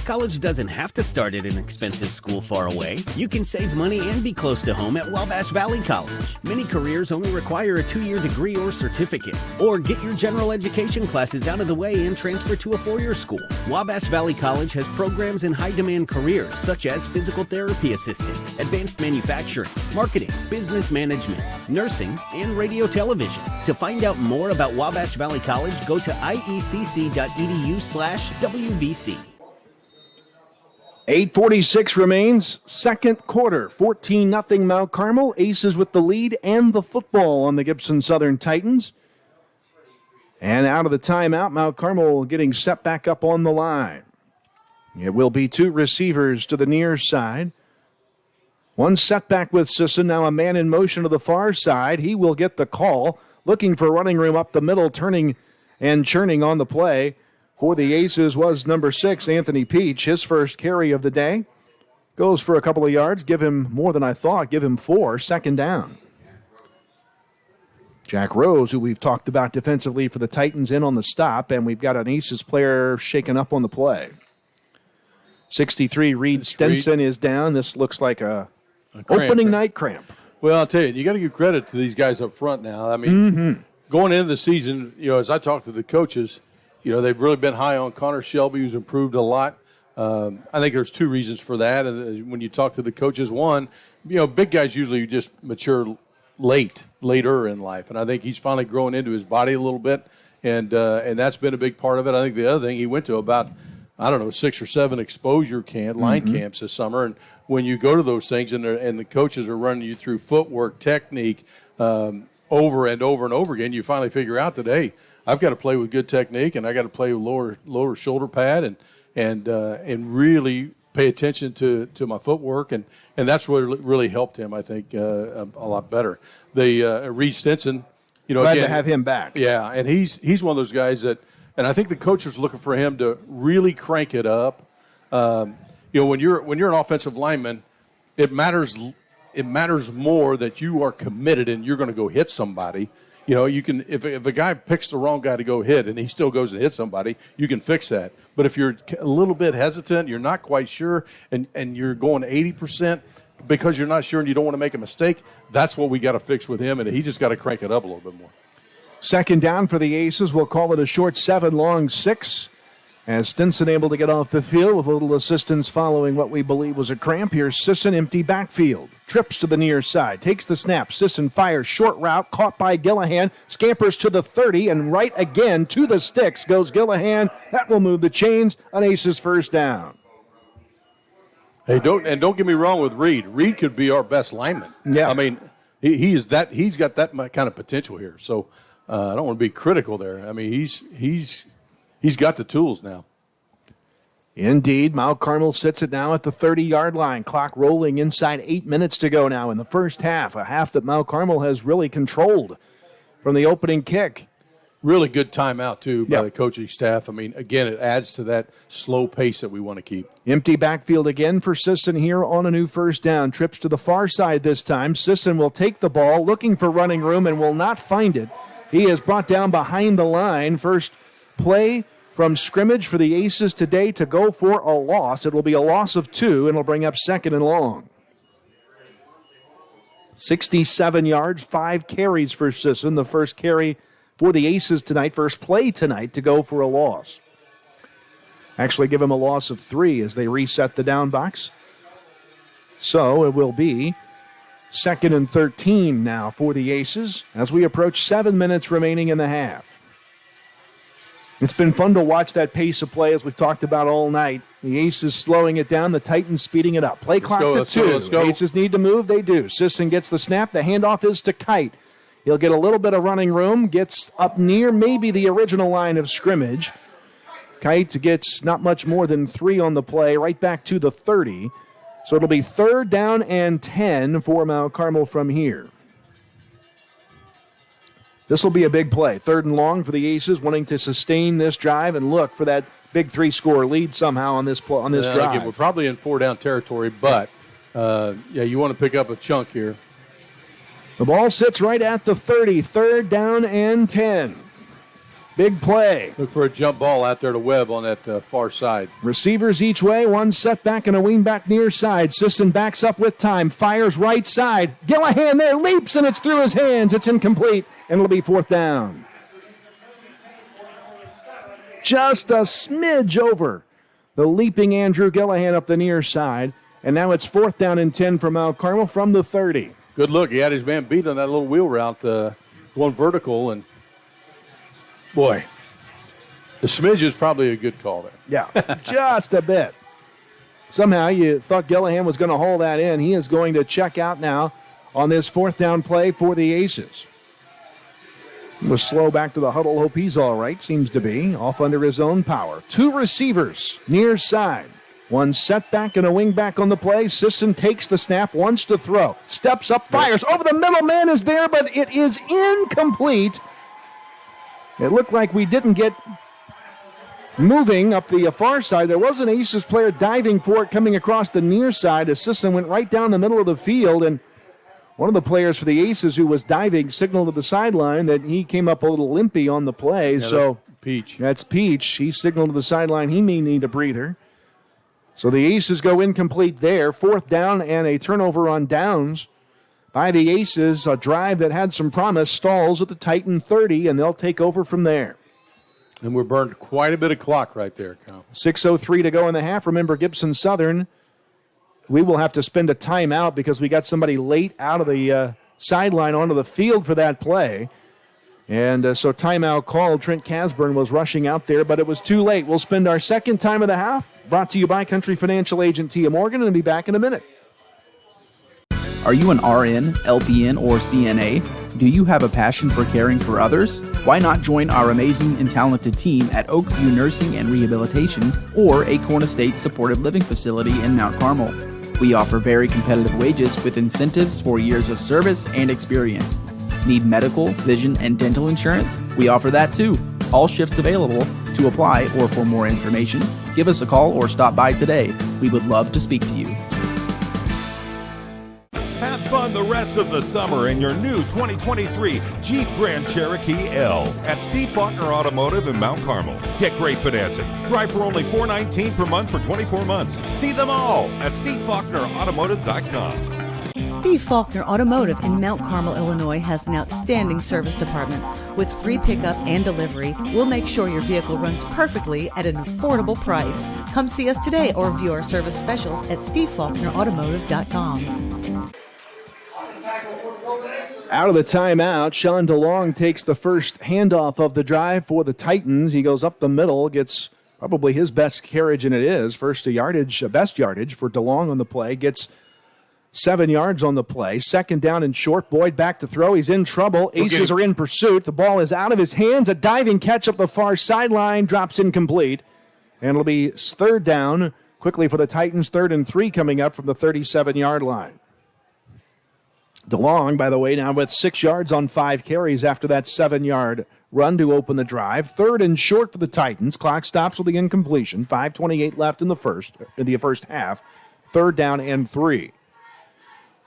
College doesn't have to start at an expensive school far away. You can save money and be close to home at Wabash Valley College. Many careers only require a 2-year degree or certificate. Or get your general education classes out of the way and transfer to a 4-year school. Wabash Valley College has programs in high-demand careers such as physical therapy assistant, advanced manufacturing, marketing, business management, nursing, and radio television. To find out more about Wabash Valley College, go to iecc.edu/WVC. 8:46 remains, second quarter, 14-0 Mount Carmel. Aces with the lead and the football on the Gibson Southern Titans. And out of the timeout, Mount Carmel getting set back up on the line. It will be 2 receivers to the near side. 1 setback with Sisson, now a man in motion to the far side. He will get the call, looking for running room up the middle, turning and churning on the play. For the Aces was number 6, Anthony Peach. His first carry of the day. Goes for a couple of yards. Give him more than I thought. Give him 4. Second down. Jack Rose, who we've talked about defensively for the Titans, in on the stop. And we've got an Aces player shaken up on the play. 63, Reed Stenson is down. This looks like a opening night cramp. Well, I'll tell you got to give credit to these guys up front now. I mean, going into the season, as I talked to the coaches, they've really been high on Connor Shelby, who's improved a lot. I think there's 2 reasons for that. And when you talk to the coaches, one, big guys usually just mature later in life. And I think he's finally growing into his body a little bit. And that's been a big part of it. I think the other thing, he went to about, 6 or 7 exposure line camps this summer. And when you go to those things and the coaches are running you through footwork, technique, over and over and over again, you finally figure out that, hey, I've got to play with good technique, and I got to play with lower shoulder pad, and really pay attention to my footwork, and that's what really helped him, I think, a lot better. The Reed Stenson, glad to have him back. Yeah, and he's one of those guys that, and I think the coach was looking for him to really crank it up. When you're an offensive lineman, it matters more that you are committed and you're going to go hit somebody. You know, you can if a guy picks the wrong guy to go hit and he still goes and hits somebody, you can fix that. But if you're a little bit hesitant, you're not quite sure, and you're going 80% because you're not sure and you don't want to make a mistake, that's what we got to fix with him, and he just got to crank it up a little bit more. Second down for the Aces. We'll call it a short 7, long 6. As Stinson able to get off the field with a little assistance following what we believe was a cramp. Here's Sisson, empty backfield. Trips to the near side. Takes the snap. Sisson fires short route. Caught by Gillihan. Scampers to the 30 and right again to the sticks goes Gillihan. That will move the chains. An Aces first down. Hey, don't get me wrong with Reed. Reed could be our best lineman. Yeah. I mean, he's got that kind of potential here. So I don't want to be critical there. I mean, he's got the tools now. Indeed, Mount Carmel sits it now at the 30-yard line. Clock rolling inside 8 minutes to go now in the first half. A half that Mount Carmel has really controlled from the opening kick. Really good timeout, too, by the coaching staff. I mean, again, it adds to that slow pace that we want to keep. Empty backfield again for Sisson here on a new first down. Trips to the far side this time. Sisson will take the ball, looking for running room, and will not find it. He is brought down behind the line. First play from scrimmage for the Aces today to go for a loss. It will be a loss of 2, and it'll bring up second and long. 67 yards, 5 carries for Sisson. The first carry for the Aces tonight, first play tonight to go for a loss. Actually give him a loss of 3 as they reset the down box. So it will be second and 13 now for the Aces as we approach 7 minutes remaining in the half. It's been fun to watch that pace of play as we've talked about all night. The Aces slowing it down, the Titans speeding it up. Play clock to 2. Let's go. Aces need to move, they do. Sisson gets the snap, the handoff is to Kite. He'll get a little bit of running room, gets up near maybe the original line of scrimmage. Kite gets not much more than 3 on the play, right back to the 30. So it'll be 3rd down and 10 for Mount Carmel from here. This will be a big play. 3rd and long for the Aces, wanting to sustain this drive and look for that big 3-score lead somehow on this drive. Again, we're probably in 4-down territory, but you want to pick up a chunk here. The ball sits right at the 30. 3rd down and 10. Big play. Look for a jump ball out there to Webb on that far side. Receivers each way, one setback and a wingback near side. Sisson backs up with time, fires right side. Gillihan there, leaps, and it's through his hands. It's incomplete, and it'll be 4th down. Just a smidge over the leaping Andrew Gillihan up the near side, and now it's 4th down and 10 for Mount Carmel from the 30. Good look. He had his man beat on that little wheel route, going vertical, and boy, the smidge is probably a good call there. Yeah, just a bit. Somehow you thought Gillihan was going to haul that in. He is going to check out now on this 4th down play for the Aces. He was slow back to the huddle. Hope he's all right. Seems to be. Off under his own power. 2 receivers near side. One setback and a wingback on the play. Sisson takes the snap, wants to throw. Steps up, fires. Over the middle, man is there, but it is incomplete. It looked like we didn't get moving up the far side. There was an Aces player diving for it coming across the near side. Sisson went right down the middle of the field, and one of the players for the Aces who was diving signaled to the sideline that he came up a little limpy on the play. Yeah, so Peach. That's Peach. He signaled to the sideline he may need a breather. So the Aces go incomplete there. 4th down and a turnover on downs by the Aces. A drive that had some promise stalls at the Titan 30, and they'll take over from there. And we're burned quite a bit of clock right there, Kyle. 6:03 to go in the half. Remember, Gibson Southern, we will have to spend a timeout because we got somebody late out of the sideline onto the field for that play. And so timeout called. Trent Casburn was rushing out there, but it was too late. We'll spend our second time of the half, brought to you by Country Financial Agent Tia Morgan, and be back in a minute. Are you an RN, LPN, or CNA? Do you have a passion for caring for others? Why not join our amazing and talented team at Oakview Nursing and Rehabilitation or Acorn Estates Supported Living Facility in Mount Carmel? We offer very competitive wages with incentives for years of service and experience. Need medical, vision, and dental insurance? We offer that too. All shifts available. To apply or for more information, give us a call or stop by today. We would love to speak to you. Have fun the rest of the summer in your new 2023 Jeep Grand Cherokee L at Steve Faulkner Automotive in Mount Carmel. Get great financing. Drive for only $419 per month for 24 months. See them all at SteveFaulknerAutomotive.com. Steve Faulkner Automotive in Mount Carmel, Illinois has an outstanding service department. With free pickup and delivery, we'll make sure your vehicle runs perfectly at an affordable price. Come see us today or view our service specials at SteveFaulknerAutomotive.com. Out of the timeout, Sean DeLong takes the first handoff of the drive for the Titans. He goes up the middle, gets probably his best carriage, and it is. First best yardage for DeLong on the play. Gets 7 yards on the play. Second down and short. Boyd back to throw. He's in trouble. Aces are in pursuit. The ball is out of his hands. A diving catch up the far sideline. Drops incomplete. And it'll be third down quickly for the Titans. 3rd and 3 coming up from the 37-yard line. DeLong, by the way, now with 6 yards on 5 carries after that 7-yard run to open the drive. 3rd and short for the Titans. Clock stops with the incompletion. 5:28 left in the first half. 3rd down and 3.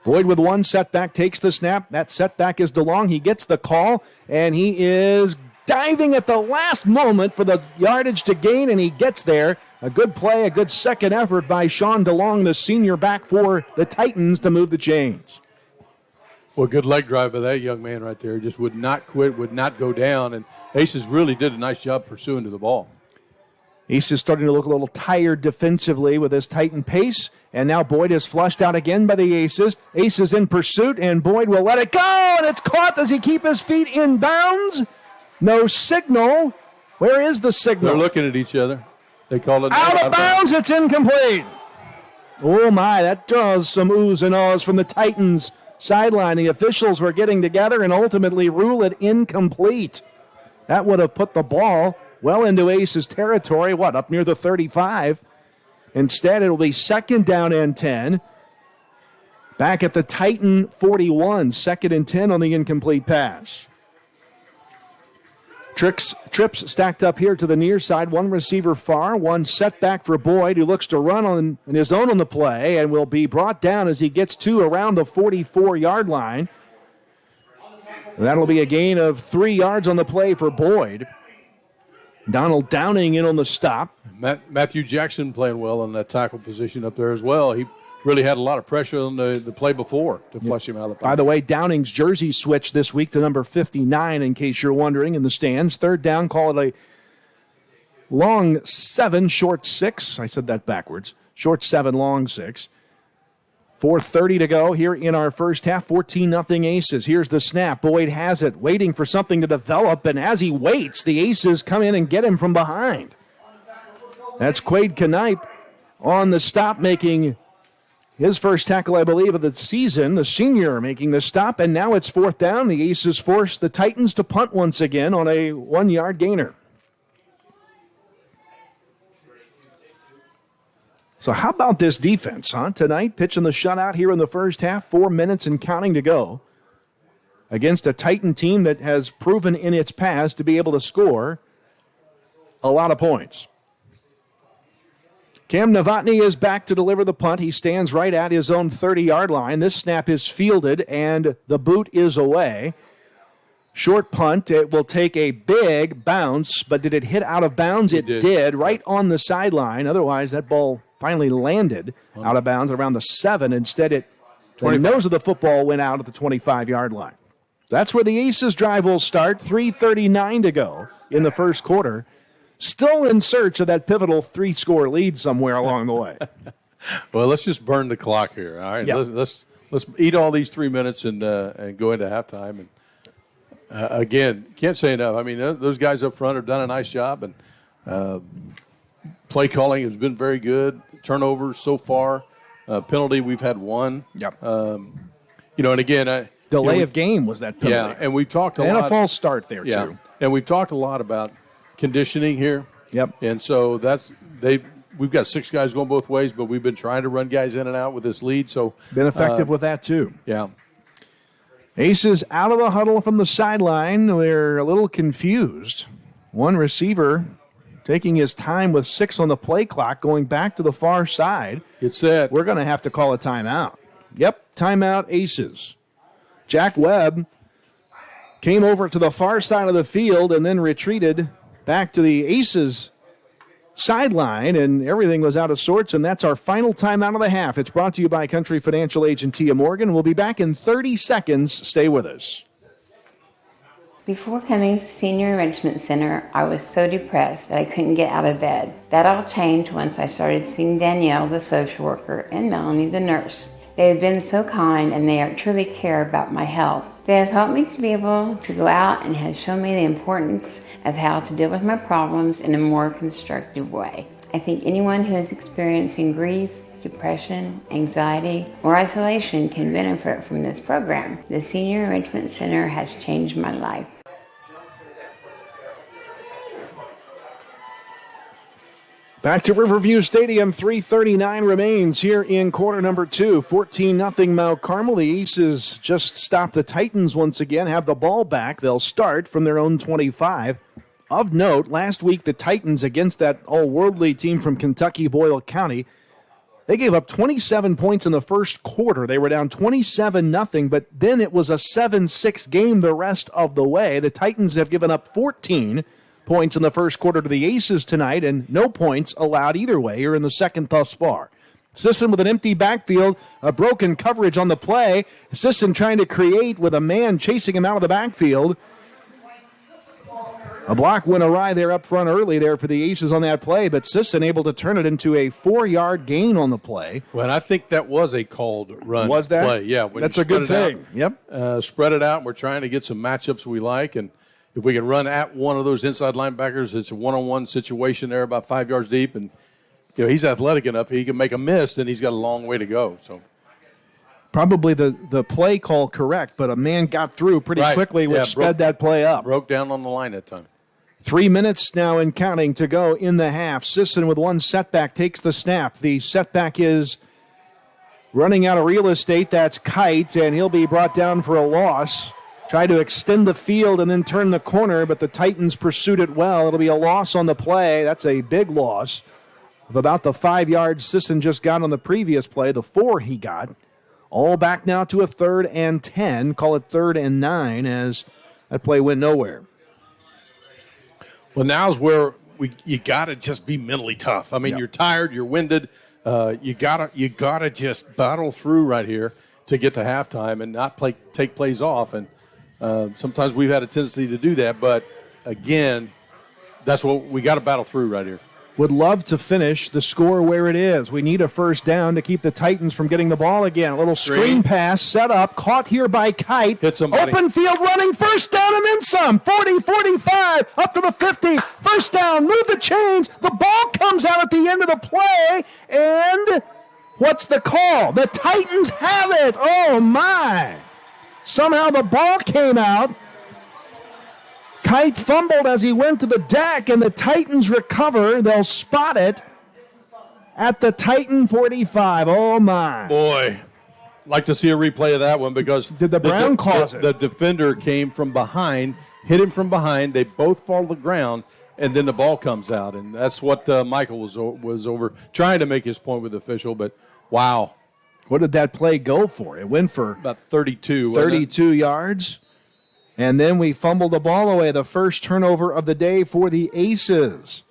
Boyd with one setback takes the snap. That setback is DeLong. He gets the call, and he is diving at the last moment for the yardage to gain, and he gets there. A good play, a good second effort by Sean DeLong, the senior back for the Titans, to move the chains. Well, good leg drive by that young man right there. Just would not quit, would not go down, and Aces really did a nice job pursuing to the ball. Aces starting to look a little tired defensively with his Titan pace. And now Boyd is flushed out again by the Aces. Aces in pursuit, and Boyd will let it go. And it's caught. Does he keep his feet in bounds? No signal. Where is the signal? They're looking at each other. They call it out of bounds. It's incomplete. Oh, my. That draws some oohs and ahs from the Titans sideline. The officials were getting together and ultimately rule it incomplete. That would have put the ball well into Aces territory, up near the 35. Instead, it'll be 2nd down and 10. Back at the Titan 41, 2nd and 10 on the incomplete pass. Trips stacked up here to the near side. One receiver far, one setback for Boyd, who looks to run on his own on the play and will be brought down as he gets to around the 44-yard line. And that'll be a gain of 3 yards on the play for Boyd. Donald Downing in on the stop. Matthew Jackson playing well on that tackle position up there as well. He really had a lot of pressure on the play before to flush him out of the pocket. By the way, Downing's jersey switched this week to number 59, in case you're wondering, in the stands. 3rd down, call it a long 7, short 6. I said that backwards. Short 7, long 6. 4:30 to go here in our first half. 14-0 Aces. Here's the snap. Boyd has it, waiting for something to develop, and as he waits, the Aces come in and get him from behind. That's Quade Knipe on the stop, making his first tackle, I believe, of the season. The senior making the stop, and now it's 4th down. The Aces force the Titans to punt once again on a 1-yard gainer. So how about this defense, tonight, pitching the shutout here in the first half, 4 minutes and counting to go, against a Titan team that has proven in its past to be able to score a lot of points. Cam Novotny is back to deliver the punt. He stands right at his own 30-yard line. This snap is fielded, and the boot is away. Short punt. It will take a big bounce, but did it hit out of bounds? It did, right on the sideline. Otherwise, that ball finally landed out of bounds around the 7. Instead, the nose of the football went out at the 25-yard line. That's where the Aces drive will start. 3:39 to go in the first quarter. Still in search of that pivotal 3-score lead somewhere along the way. Well, let's just burn the clock here. All right, yep. Let's eat all these 3 minutes and go into halftime. And again, can't say enough. I mean, those guys up front have done a nice job, and play calling has been very good. Turnovers so far, penalty we've had 1. Yep. And again, delay of game was that penalty. Yeah, and we've talked a lot. And a false start there too. And we've talked a lot about conditioning here. Yep. And so we've got 6 guys going both ways, but we've been trying to run guys in and out with this lead. So been effective with that too. Yeah. Aces out of the huddle from the sideline. They're a little confused. One receiver taking his time with 6 on the play clock, going back to the far side. It's set. We're going to have to call a timeout. Yep, timeout, Aces. Jack Webb came over to the far side of the field and then retreated back to the Aces sideline, and everything was out of sorts, and that's our final time out of the half. It's brought to you by Country Financial Agent Tia Morgan. We'll be back in 30 seconds. Stay with us. Before coming to Senior Enrichment Center, I was so depressed that I couldn't get out of bed. That all changed once I started seeing Danielle, the social worker, and Melanie, the nurse. They have been so kind, and they truly care about my health. They have helped me to be able to go out and have shown me the importance of how to deal with my problems in a more constructive way. I think anyone who is experiencing grief, depression, anxiety, or isolation can benefit from this program. The Senior Enrichment Center has changed my life. Back to Riverview Stadium, 3:39 remains here in quarter number 2. 14-0 Mount Carmel. The Aces just stopped the Titans once again, have the ball back. They'll start from their own 25. Of note, last week the Titans against that all-worldly team from Kentucky, Boyle County, they gave up 27 points in the first quarter. They were down 27-0, but then it was a 7-6 game the rest of the way. The Titans have given up 14 points in the first quarter to the Aces tonight, and no points allowed either way here in the second thus far. Sisson with an empty backfield, a broken coverage on the play. Sisson trying to create with a man chasing him out of the backfield. A block went awry there up front early there for the Aces on that play, but Sisson able to turn it into a 4-yard gain on the play. Well, I think that was a called run. Was that? Play. Yeah. That's a good thing. Yep. Spread it out, and we're trying to get some matchups we like, and if we can run at one of those inside linebackers, it's a one-on-one situation there about 5 yards deep, and he's athletic enough he can make a miss, and he's got a long way to go. So probably the play call correct, but a man got through pretty quickly, which sped that play up. Broke down on the line that time. 3 minutes now and counting to go in the half. Sisson with one setback takes the snap. The setback is running out of real estate. That's Kite, and he'll be brought down for a loss. Tried to extend the field and then turn the corner, but the Titans pursued it well. It'll be a loss on the play. That's a big loss of about the 5 yards Sisson just got on the previous play, the 4 he got. All back now to a 3rd and 10. Call it 3rd and 9 as that play went nowhere. Well, now's where you got to just be mentally tough. I mean, You're tired, you're winded. You gotta just battle through right here to get to halftime and not take plays off. And sometimes we've had a tendency to do that, but again, that's what we got to battle through right here. Would love to finish the score where it is. We need a first down to keep the Titans from getting the ball again. A little screen pass set up, caught here by Kite. Hit somebody. Open field running, first down and then some. 40, 45, up to the 50. First down, move the chains. The ball comes out at the end of the play, and what's the call? The Titans have it. Oh, my. Somehow the ball came out. Kite fumbled as he went to the deck, and the Titans recover. They'll spot it at the Titan 45. Oh, my. Boy, like to see a replay of that one because did the Brown cause it? The defender came from behind, hit him from behind. They both fall to the ground, and then the ball comes out. And that's what Michael was over trying to make his point with the official. But, wow. What did that play go for? It went for about 32. 32 yards. And then we fumbled the ball away, the first turnover of the day for the Aces.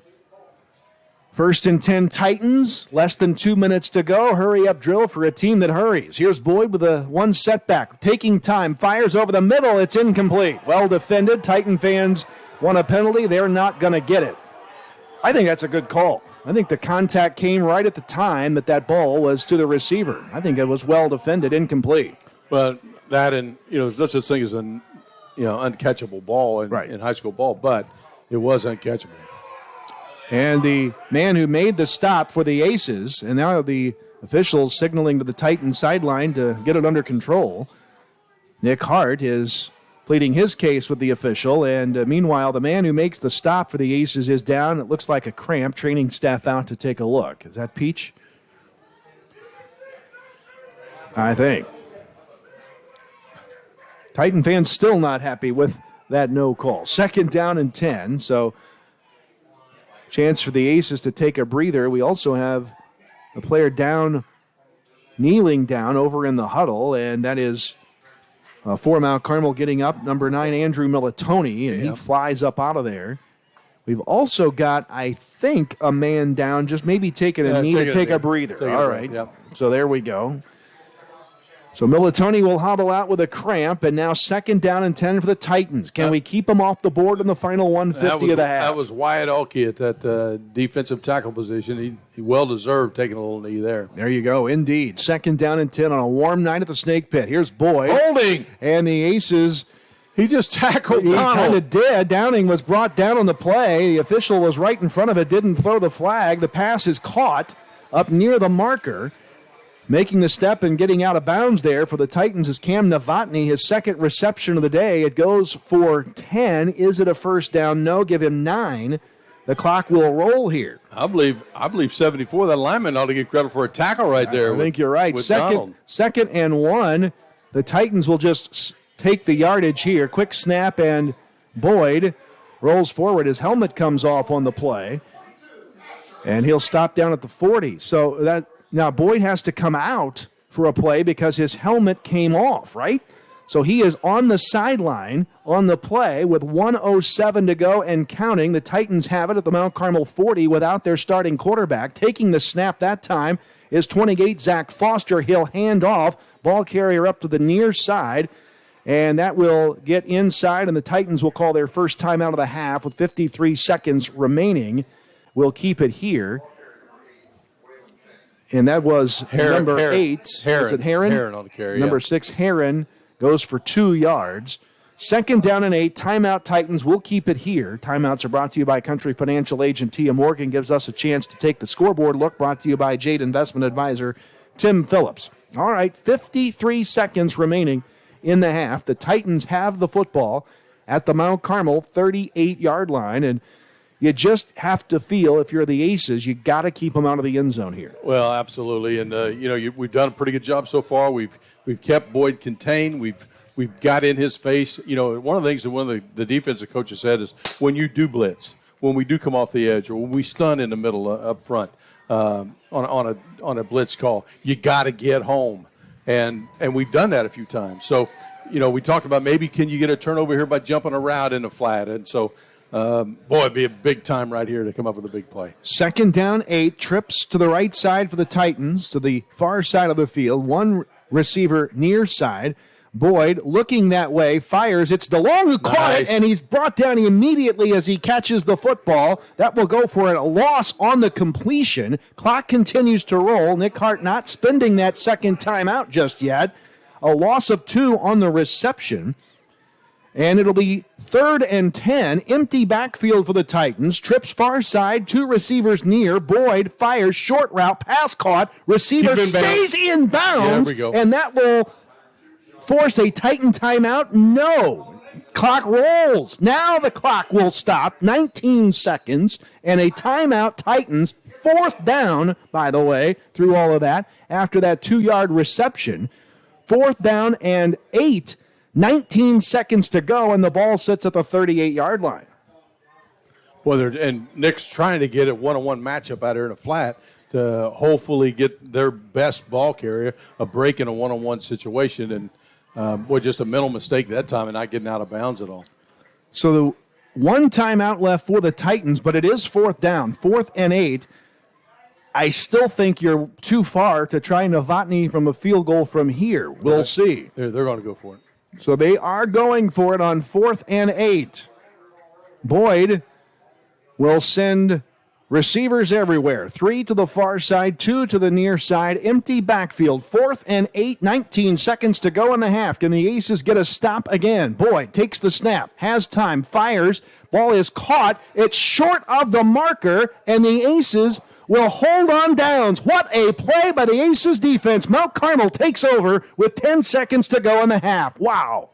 1st and 10 Titans, less than 2 minutes to go. Hurry up drill for a team that hurries. Here's Boyd with a one setback, taking time, fires over the middle. It's incomplete. Well defended. Titan fans want a penalty. They're not going to get it. I think that's a good call. I think the contact came right at the time that ball was to the receiver. I think it was well defended, incomplete. Well, that and, there's no such thing as an uncatchable ball in high school ball, but it was uncatchable. And the man who made the stop for the Aces, and now the officials signaling to the Titans sideline to get it under control. Nick Hart is pleading his case with the official, and meanwhile, the man who makes the stop for the Aces is down. It looks like a cramp. Training staff out to take a look. Is that Peach? I think. Titan fans still not happy with that no call. 2nd down and 10, so chance for the Aces to take a breather. We also have a player down, kneeling down over in the huddle, and that is For Mount Carmel getting up, number 9, Andrew Militoni, and he flies up out of there. We've also got, I think, a man down, just maybe taking a knee to take a breather. All right. Yep. So there we go. So Militoni will hobble out with a cramp, and now 2nd down and 10 for the Titans. Can we keep them off the board in the final 150 of the half? That was Wyatt Alkey at that defensive tackle position. He well-deserved taking a little knee there. There you go, indeed. 2nd down and 10 on a warm night at the Snake Pit. Here's Boyd. Holding! And the Aces... He just tackled He Donald. kind of did. Downing was brought down on the play. The official was right in front of it, didn't throw the flag. The pass is caught up near the marker. Making the step and getting out of bounds there for the Titans is Cam Novotny, his 2nd reception of the day. It goes for 10. Is it a first down? No. Give him 9. The clock will roll here. I believe 74. That lineman ought to get credit for a tackle right there. I think you're right. Second and 1. The Titans will just take the yardage here. Quick snap, and Boyd rolls forward. His helmet comes off on the play, and he'll stop down at the 40. So that now Boyd has to come out for a play because his helmet came off, right? So he is on the sideline on the play with 1:07 to go and counting. The Titans have it at the Mount Carmel 40 without their starting quarterback. Taking the snap that time is 28, Zach Foster. He'll hand off. Ball carrier up to the near side. And that will get inside, and the Titans will call their first timeout of the half with 53 seconds remaining. We'll keep it here. And that was number 8. Was it Heron? Heron on the carry. Number 6, Heron, goes for 2 yards. 2nd down and 8. Timeout, Titans. We'll keep it here. Timeouts are brought to you by Country Financial Agent Tia Morgan. Gives us a chance to take the scoreboard look. Brought to you by Jade Investment Advisor Tim Phillips. All right, 53 seconds remaining in the half. The Titans have the football at the Mount Carmel 38-yard line, and you just have to feel, if you're the Aces, you got to keep them out of the end zone here. Well, absolutely, and we've done a pretty good job so far. We've kept Boyd contained. We've got in his face. One of the things that one of the defensive coaches said is when you do blitz, when we do come off the edge, or when we stun in the middle up front on a blitz call, you got to get home. And we've done that a few times. So, we talked about maybe can you get a turnover here by jumping a route in the flat. And so, it'd be a big time right here to come up with a big play. 2nd down, 8. Trips to the right side for the Titans, to the far side of the field. 1 receiver near side. Boyd looking that way, fires. It's DeLong who caught it, and he's brought down immediately as he catches the football. That will go for a loss on the completion. Clock continues to roll. Nick Hart not spending that 2nd timeout just yet. A loss of 2 on the reception. And it'll be 3rd and 10. Empty backfield for the Titans. Trips far side. 2 receivers near. Boyd fires. Short route. Pass caught. Receiver stays in bounds. Yeah, there we go. And that will force a Titan timeout? No. Clock rolls. Now the clock will stop. 19 seconds. And a timeout, Titans. 4th down, by the way, through all of that, after that 2-yard reception. 4th down and 8. 19 seconds to go, and the ball sits at the 38-yard line. Well, and Nick's trying to get a one-on-one matchup out here in a flat to hopefully get their best ball carrier a break in a one-on-one situation. And, just a mental mistake that time and not getting out of bounds at all. So the 1 timeout left for the Titans, but it is 4th down, 4th and 8. I still think you're too far to try Novotny from a field goal from here. We'll see. They're going to go for it. So they are going for it on 4th and 8. Boyd will send receivers everywhere. 3 to the far side, 2 to the near side. Empty backfield. 4th and 8. 19 seconds to go in the half. Can the Aces get a stop again? Boyd takes the snap. Has time. Fires. Ball is caught. It's short of the marker. And the Aces will hold on downs. What a play by the Aces defense. Mount Carmel takes over with 10 seconds to go in the half. Wow.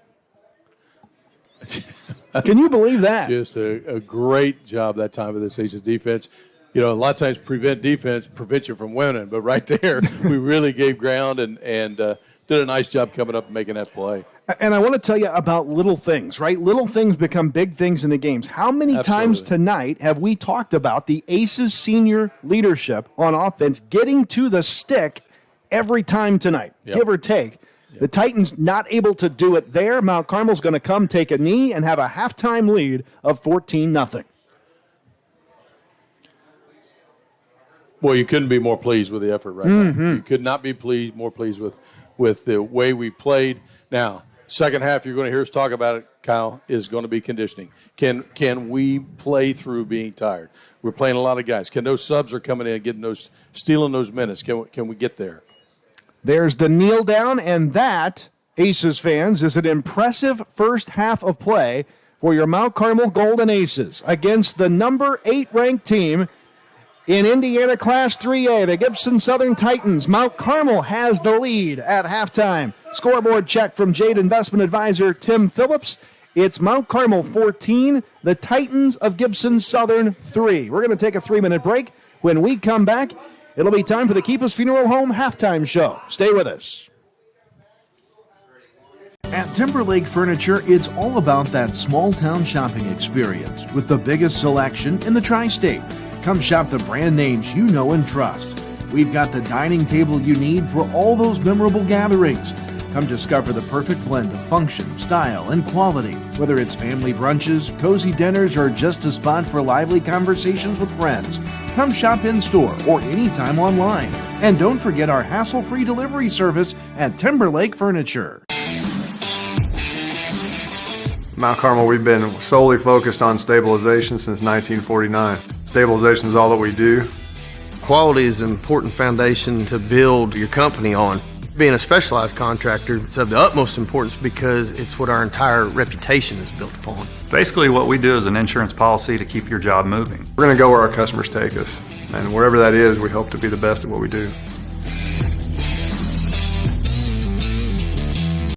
Can you believe that? Just a great job that time of this Aces defense. A lot of times defense prevents you from winning, but right there we really gave ground and did a nice job coming up and making that play. And I want to tell you about little things, right? Little things become big things in the games. How many times tonight have we talked about the Aces senior leadership on offense getting to the stick every time tonight, give or take? The Titans not able to do it there. Mount Carmel's going to come take a knee and have a halftime lead of 14-0. Well, you couldn't be more pleased with the effort right now. You could not be more pleased with the way we played. Now, second half, you're going to hear us talk about it, Kyle, is going to be conditioning. Can we play through being tired? We're playing a lot of guys. Can those subs are coming in and stealing those minutes? Can we get there? There's the kneel down, and that, Aces fans, is an impressive first half of play for your Mount Carmel Golden Aces against the number 8 ranked team in Indiana Class 3A, the Gibson Southern Titans. Mount Carmel has the lead at halftime. Scoreboard check from Jade Investment Advisor Tim Phillips. It's Mount Carmel 14, the Titans of Gibson Southern 3. We're going to take a 3-minute break. When we come back, it'll be time for the Keep Us Funeral Home halftime show. Stay with us. At Timberlake Furniture, it's all about that small-town shopping experience with the biggest selection in the tri-state. Come shop the brand names you know and trust. We've got the dining table you need for all those memorable gatherings. Come discover the perfect blend of function, style, and quality. Whether it's family brunches, cozy dinners, or just a spot for lively conversations with friends. Come shop in-store or anytime online. And don't forget our hassle-free delivery service at Timberlake Furniture. Mount Carmel, we've been solely focused on stabilization since 1949. Stabilization is all that we do. Quality is an important foundation to build your company on. Being a specialized contractor, it's of the utmost importance because it's what our entire reputation is built upon. Basically, what we do is an insurance policy to keep your job moving. We're going to go where our customers take us, and wherever that is, we hope to be the best at what we do.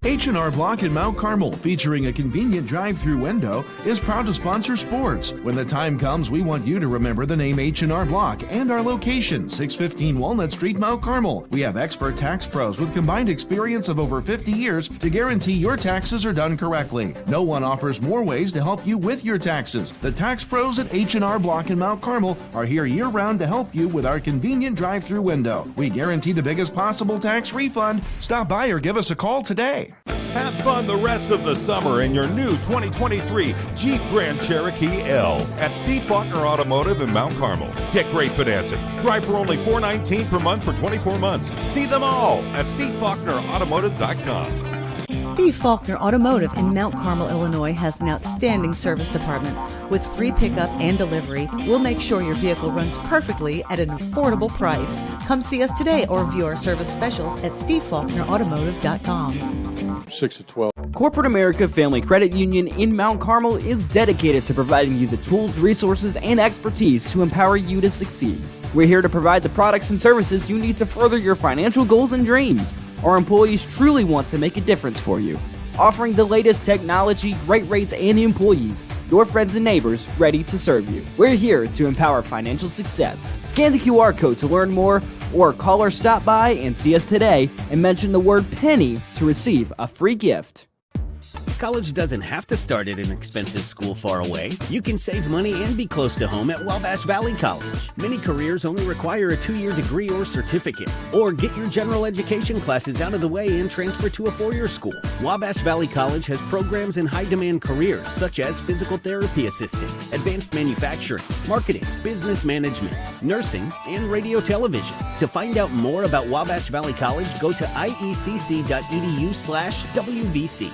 H&R Block in Mount Carmel, featuring a convenient drive-through window, is proud to sponsor sports. When the time comes, we want you to remember the name H&R Block and our location, 615 Walnut Street, Mount Carmel. We have expert tax pros with combined experience of over 50 years to guarantee your taxes are done correctly. No one offers more ways to help you with your taxes. The tax pros at H&R Block in Mount Carmel are here year-round to help you with our convenient drive-through window. We guarantee the biggest possible tax refund. Stop by or give us a call today. Have fun the rest of the summer in your new 2023 Jeep Grand Cherokee L at Steve Faulkner Automotive in Mount Carmel. Get great financing. Drive for only $419 per month for 24 months. See them all at SteveFaulknerAutomotive.com. Steve Faulkner Automotive in Mount Carmel, Illinois has an outstanding service department. With free pickup and delivery, we'll make sure your vehicle runs perfectly at an affordable price. Come see us today or view our service specials at SteveFaulknerAutomotive.com. 6 of 12. Corporate America Family Credit Union in Mount Carmel is dedicated to providing you the tools, resources, and expertise to empower you to succeed. We're here to provide the products and services you need to further your financial goals and dreams. Our employees truly want to make a difference for you. Offering the latest technology, great rates, and employees, your friends and neighbors ready to serve you. We're here to empower financial success. Scan the QR code to learn more, or call or stop by and see us today and mention the word penny to receive a free gift. College doesn't have to start at an expensive school far away. You can save money and be close to home at Wabash Valley College. Many careers only require a 2-year degree or certificate. Or get your general education classes out of the way and transfer to a 4-year school. Wabash Valley College has programs in high-demand careers such as physical therapy assistant, advanced manufacturing, marketing, business management, nursing, and radio television. To find out more about Wabash Valley College, go to iecc.edu/WVC.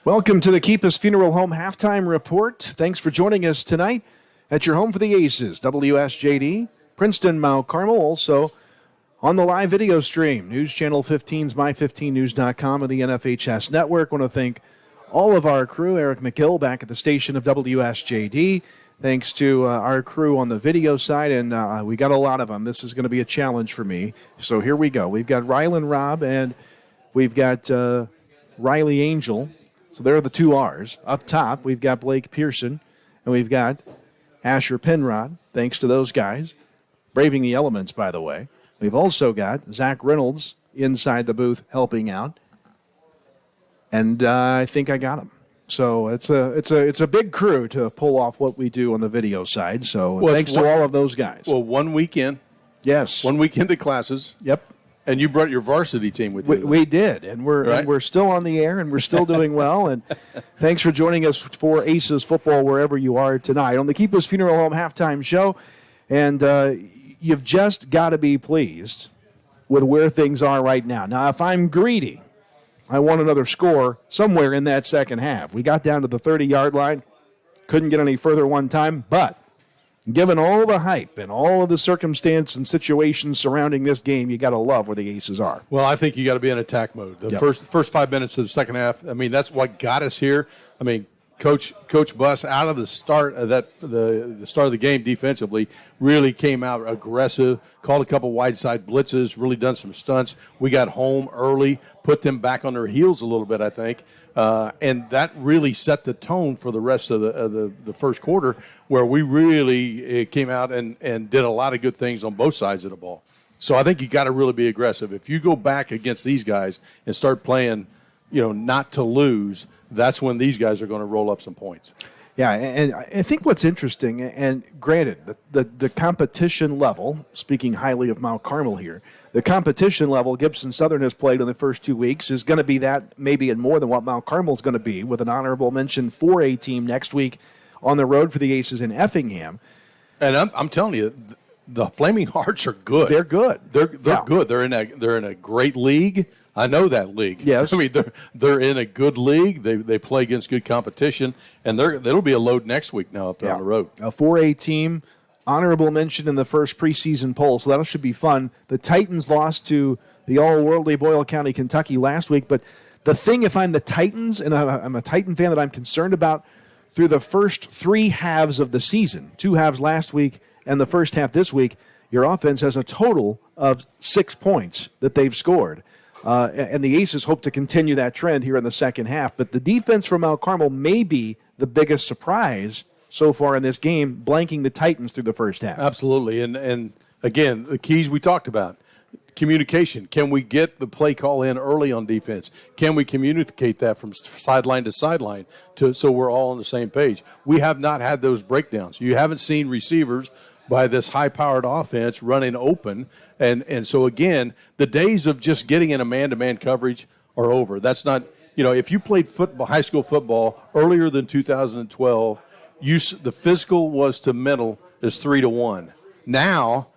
Welcome to the Keep Us Funeral Home Halftime Report. Thanks for joining us tonight at your home for the Aces, WSJD, Princeton, Mount Carmel, also on the live video stream, News Channel 15's my15news.com and the NFHS Network. I want to thank all of our crew, Eric McGill back at the station of WSJD. Thanks to our crew on the video side, and we got a lot of them. This is going to be a challenge for me. So here we go. We've got Rylan Robb, and we've got Riley Angel. So there are the two R's. Up top, we've got Blake Pearson, and we've got Asher Penrod, thanks to those guys. Braving the elements, by the way. We've also got Zach Reynolds inside the booth helping out. And I think I got him. So it's a big crew to pull off what we do on the video side. So thanks to all of those guys. Well, 1 weekend, Yes. 1 week into classes. Yep. And you brought your varsity team with you. We did, and we're still on the air, and we're still doing well. And thanks for joining us for Aces football wherever you are tonight on the Keepers Funeral Home halftime show. And you've just got to be pleased with where things are right now. Now, if I'm greedy, I want another score somewhere in that second half. We got down to the 30-yard line, couldn't get any further one time, but given all the hype and all of the circumstance and situations surrounding this game, you got to love where the Aces are. Well, I think you got to be in attack mode. The first 5 minutes of the second half, I mean, that's what got us here. I mean, Coach Buss out of the start of the start of the game defensively really came out aggressive, called a couple wide side blitzes, really done some stunts. We got home early, put them back on their heels a little bit, I think. And that really set the tone for the rest of the first quarter, where we really came out and did a lot of good things on both sides of the ball. So I think you got to really be aggressive. If you go back against these guys and start playing, not to lose, that's when these guys are going to roll up some points. Yeah, and I think what's interesting, and granted, the competition level, speaking highly of Mount Carmel here, the competition level Gibson Southern has played in the first 2 weeks is going to be that maybe and more than what Mount Carmel is going to be, with an honorable mention 4A team next week on the road for the Aces in Effingham. And I'm telling you, the Flaming Hearts are good. They're good. They're good. They're in a great league. I know that league. Yes. I mean, they're in a good league. They play against good competition, and it'll be a load next week now up there on the road. A 4A team, honorable mention in the first preseason poll, so that should be fun. The Titans lost to the all-worldly Boyle County, Kentucky last week, but the thing, if I'm the Titans, and I'm a Titan fan that I'm concerned about, through the first 3 halves of the season, 2 halves last week and the first half this week, your offense has a total of 6 points that they've scored. And the Aces hope to continue that trend here in the second half. But the defense from Mount Carmel may be the biggest surprise so far in this game, blanking the Titans through the first half. Absolutely. And again, the keys we talked about. Communication. Can we get the play call in early on defense? Can we communicate that from sideline to sideline so we're all on the same page? We have not had those breakdowns. You haven't seen receivers by this high-powered offense running open. And so, again, the days of just getting in a man-to-man coverage are over. That's not – if you played football, high school football earlier than 2012, the physical was to mental is 3-1. Now,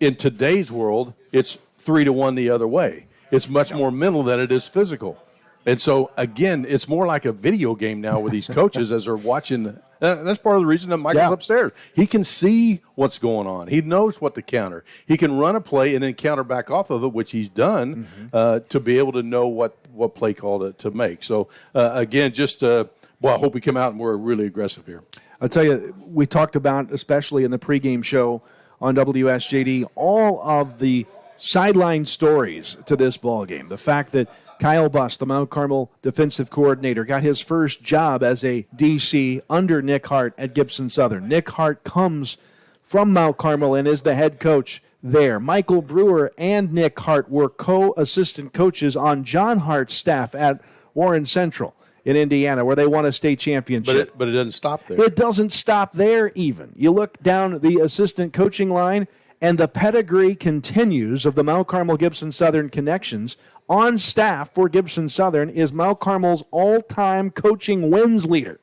in today's world, it's 3-1 the other way. It's much more mental than it is physical. And so, again, it's more like a video game now with these coaches as they're watching. That's part of the reason that Michael's upstairs. He can see what's going on. He knows what to counter. He can run a play and then counter back off of it, which he's done, to be able to know what play call to make. So, again, I hope we come out and we're really aggressive here. I'll tell you, we talked about, especially in the pregame show on WSJD, all of the sideline stories to this ball game. The fact that Kyle Buss, the Mount Carmel defensive coordinator, got his first job as a DC under Nick Hart at Gibson Southern. Nick Hart comes from Mount Carmel and is the head coach there. Michael Brewer and Nick Hart were co-assistant coaches on John Hart's staff at Warren Central in Indiana, where they won a state championship. But it doesn't stop there. It doesn't stop there even. You look down the assistant coaching line, and the pedigree continues of the Mount Carmel-Gibson Southern connections. On staff for Gibson Southern is Mount Carmel's all-time coaching wins leader.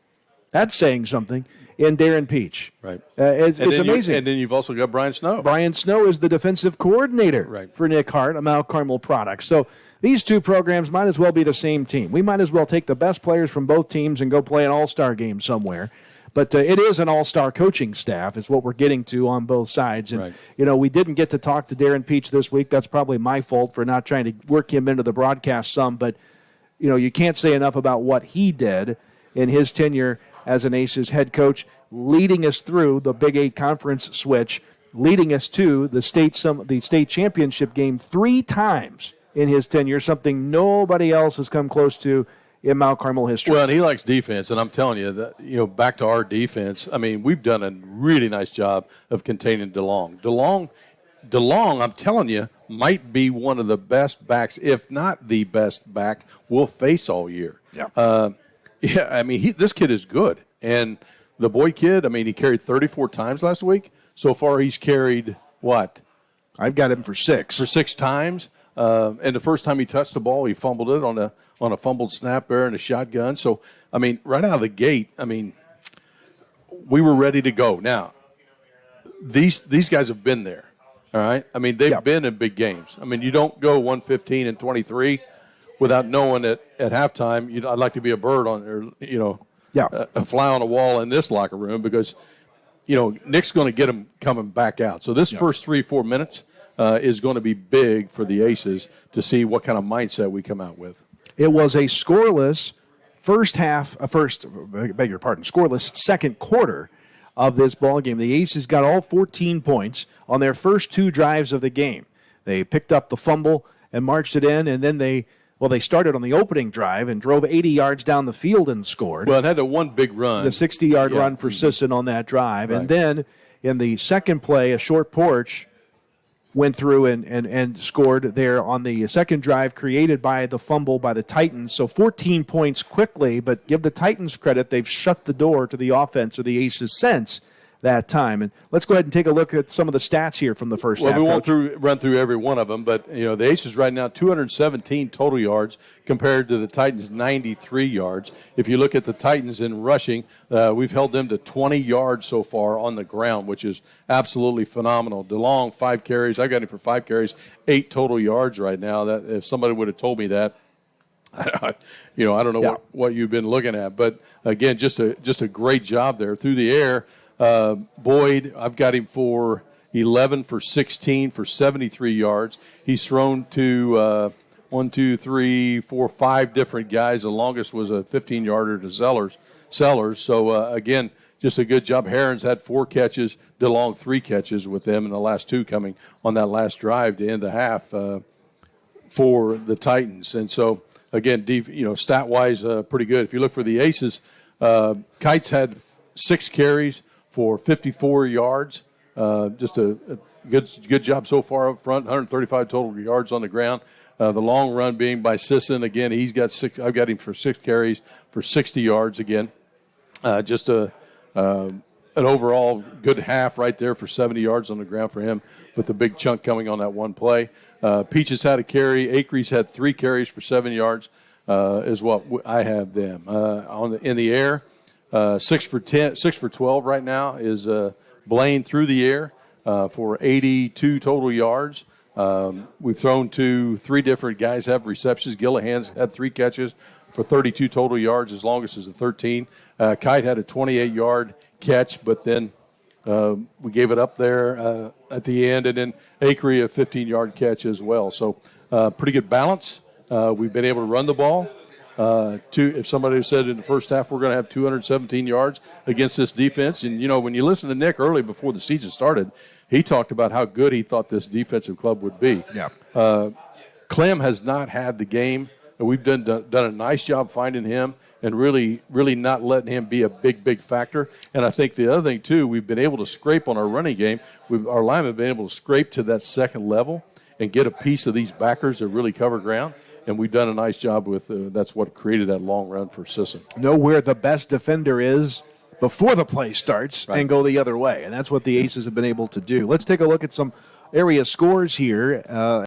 That's saying something in Darren Peach. Right. It's amazing. And then you've also got Brian Snow. Brian Snow is the defensive coordinator for Nick Hart, a Mount Carmel product. So these two programs might as well be the same team. We might as well take the best players from both teams and go play an all-star game somewhere. But it is an all-star coaching staff is what we're getting to on both sides. And, we didn't get to talk to Darren Peach this week. That's probably my fault for not trying to work him into the broadcast some. But, you can't say enough about what he did in his tenure as an Aces head coach, leading us through the Big 8 conference switch, leading us to the state championship game 3 times in his tenure, something nobody else has come close to in Mount Carmel history. Well, and he likes defense, and I'm telling you that back to our defense. I mean, we've done a really nice job of containing DeLong. DeLong, I'm telling you, might be one of the best backs, if not the best back we'll face all year. Yeah. I mean, this kid is good, and the boy kid. I mean, he carried 34 times last week. So far, he's carried what? I've got him for 6. For 6 times. And the first time he touched the ball, he fumbled it on a fumbled snap there in a shotgun. So, I mean, right out of the gate, I mean, we were ready to go. Now, these guys have been there, all right? I mean, they've been in big games. I mean, you don't go 115 and 23 without knowing at halftime, I'd like to be a bird on there, a fly on a wall in this locker room because, Nick's going to get them coming back out. So this first 3-4 minutes is going to be big for the Aces to see what kind of mindset we come out with. It was a scoreless scoreless second quarter of this ball game. The Aces got all 14 points on their first 2 drives of the game. They picked up the fumble and marched it in, and then they started on the opening drive and drove 80 yards down the field and scored. Well, it had one big run. The 60-yard run for Sisson on that drive. Right. And then in the second play, a short porch went through and scored there on the second drive created by the fumble by the Titans. So 14 points quickly, but give the Titans credit. They've shut the door to the offense of the Aces since that time. And let's go ahead and take a look at some of the stats here from the first half. We won't run through every one of them, but the Aces right now 217 total yards compared to the Titans 93 yards. If you look at the Titans in rushing, we've held them to 20 yards so far on the ground, which is absolutely phenomenal. DeLong 5 carries. I got him for 5 carries, 8 total yards right now. That if somebody would have told me that, I don't know what you've been looking at, but again, just a great job there through the air. Boyd, I've got him for 11 for 16 for 73 yards. He's thrown to 5 different guys. The longest was a 15-yarder to Sellers. So, again, just a good job. Herron's had 4 catches, DeLong 3 catches with them, and the last 2 coming on that last drive to end the half for the Titans. And so, again, stat-wise, pretty good. If you look for the Aces, Kites had 6 carries for 54 yards. Just a good job so far up front, 135 total yards on the ground. The long run being by Sisson. Again, he's got 6. I've got him for 6 carries for 60 yards again. Just an overall good half right there for 70 yards on the ground for him with the big chunk coming on that one play. Peaches had a carry. Acree's had 3 carries for 7 yards is what I have them. In the air, 6 for 12 right now is Blaine through the air for 82 total yards. We've thrown to 3 different guys have receptions. Gillahan's had 3 catches for 32 total yards. His longest is a 13. Kite had a 28-yard catch, but then we gave it up there at the end. And then Acree a 15-yard catch as well. So pretty good balance. We've been able to run the ball. If somebody said in the first half we're going to have 217 yards against this defense, and when you listen to Nick early before the season started, he talked about how good he thought this defensive club would be. Yeah. Clem has not had the game, and we've done a nice job finding him and really not letting him be a big factor. And I think the other thing too, we've been able to scrape on our running game. Our linemen have been able to scrape to that second level and get a piece of these backers that really cover ground. And we've done a nice job with that's what created that long run for Sisson. Know where the best defender is before the play starts and go the other way. And that's what the Aces have been able to do. Let's take a look at some area scores here.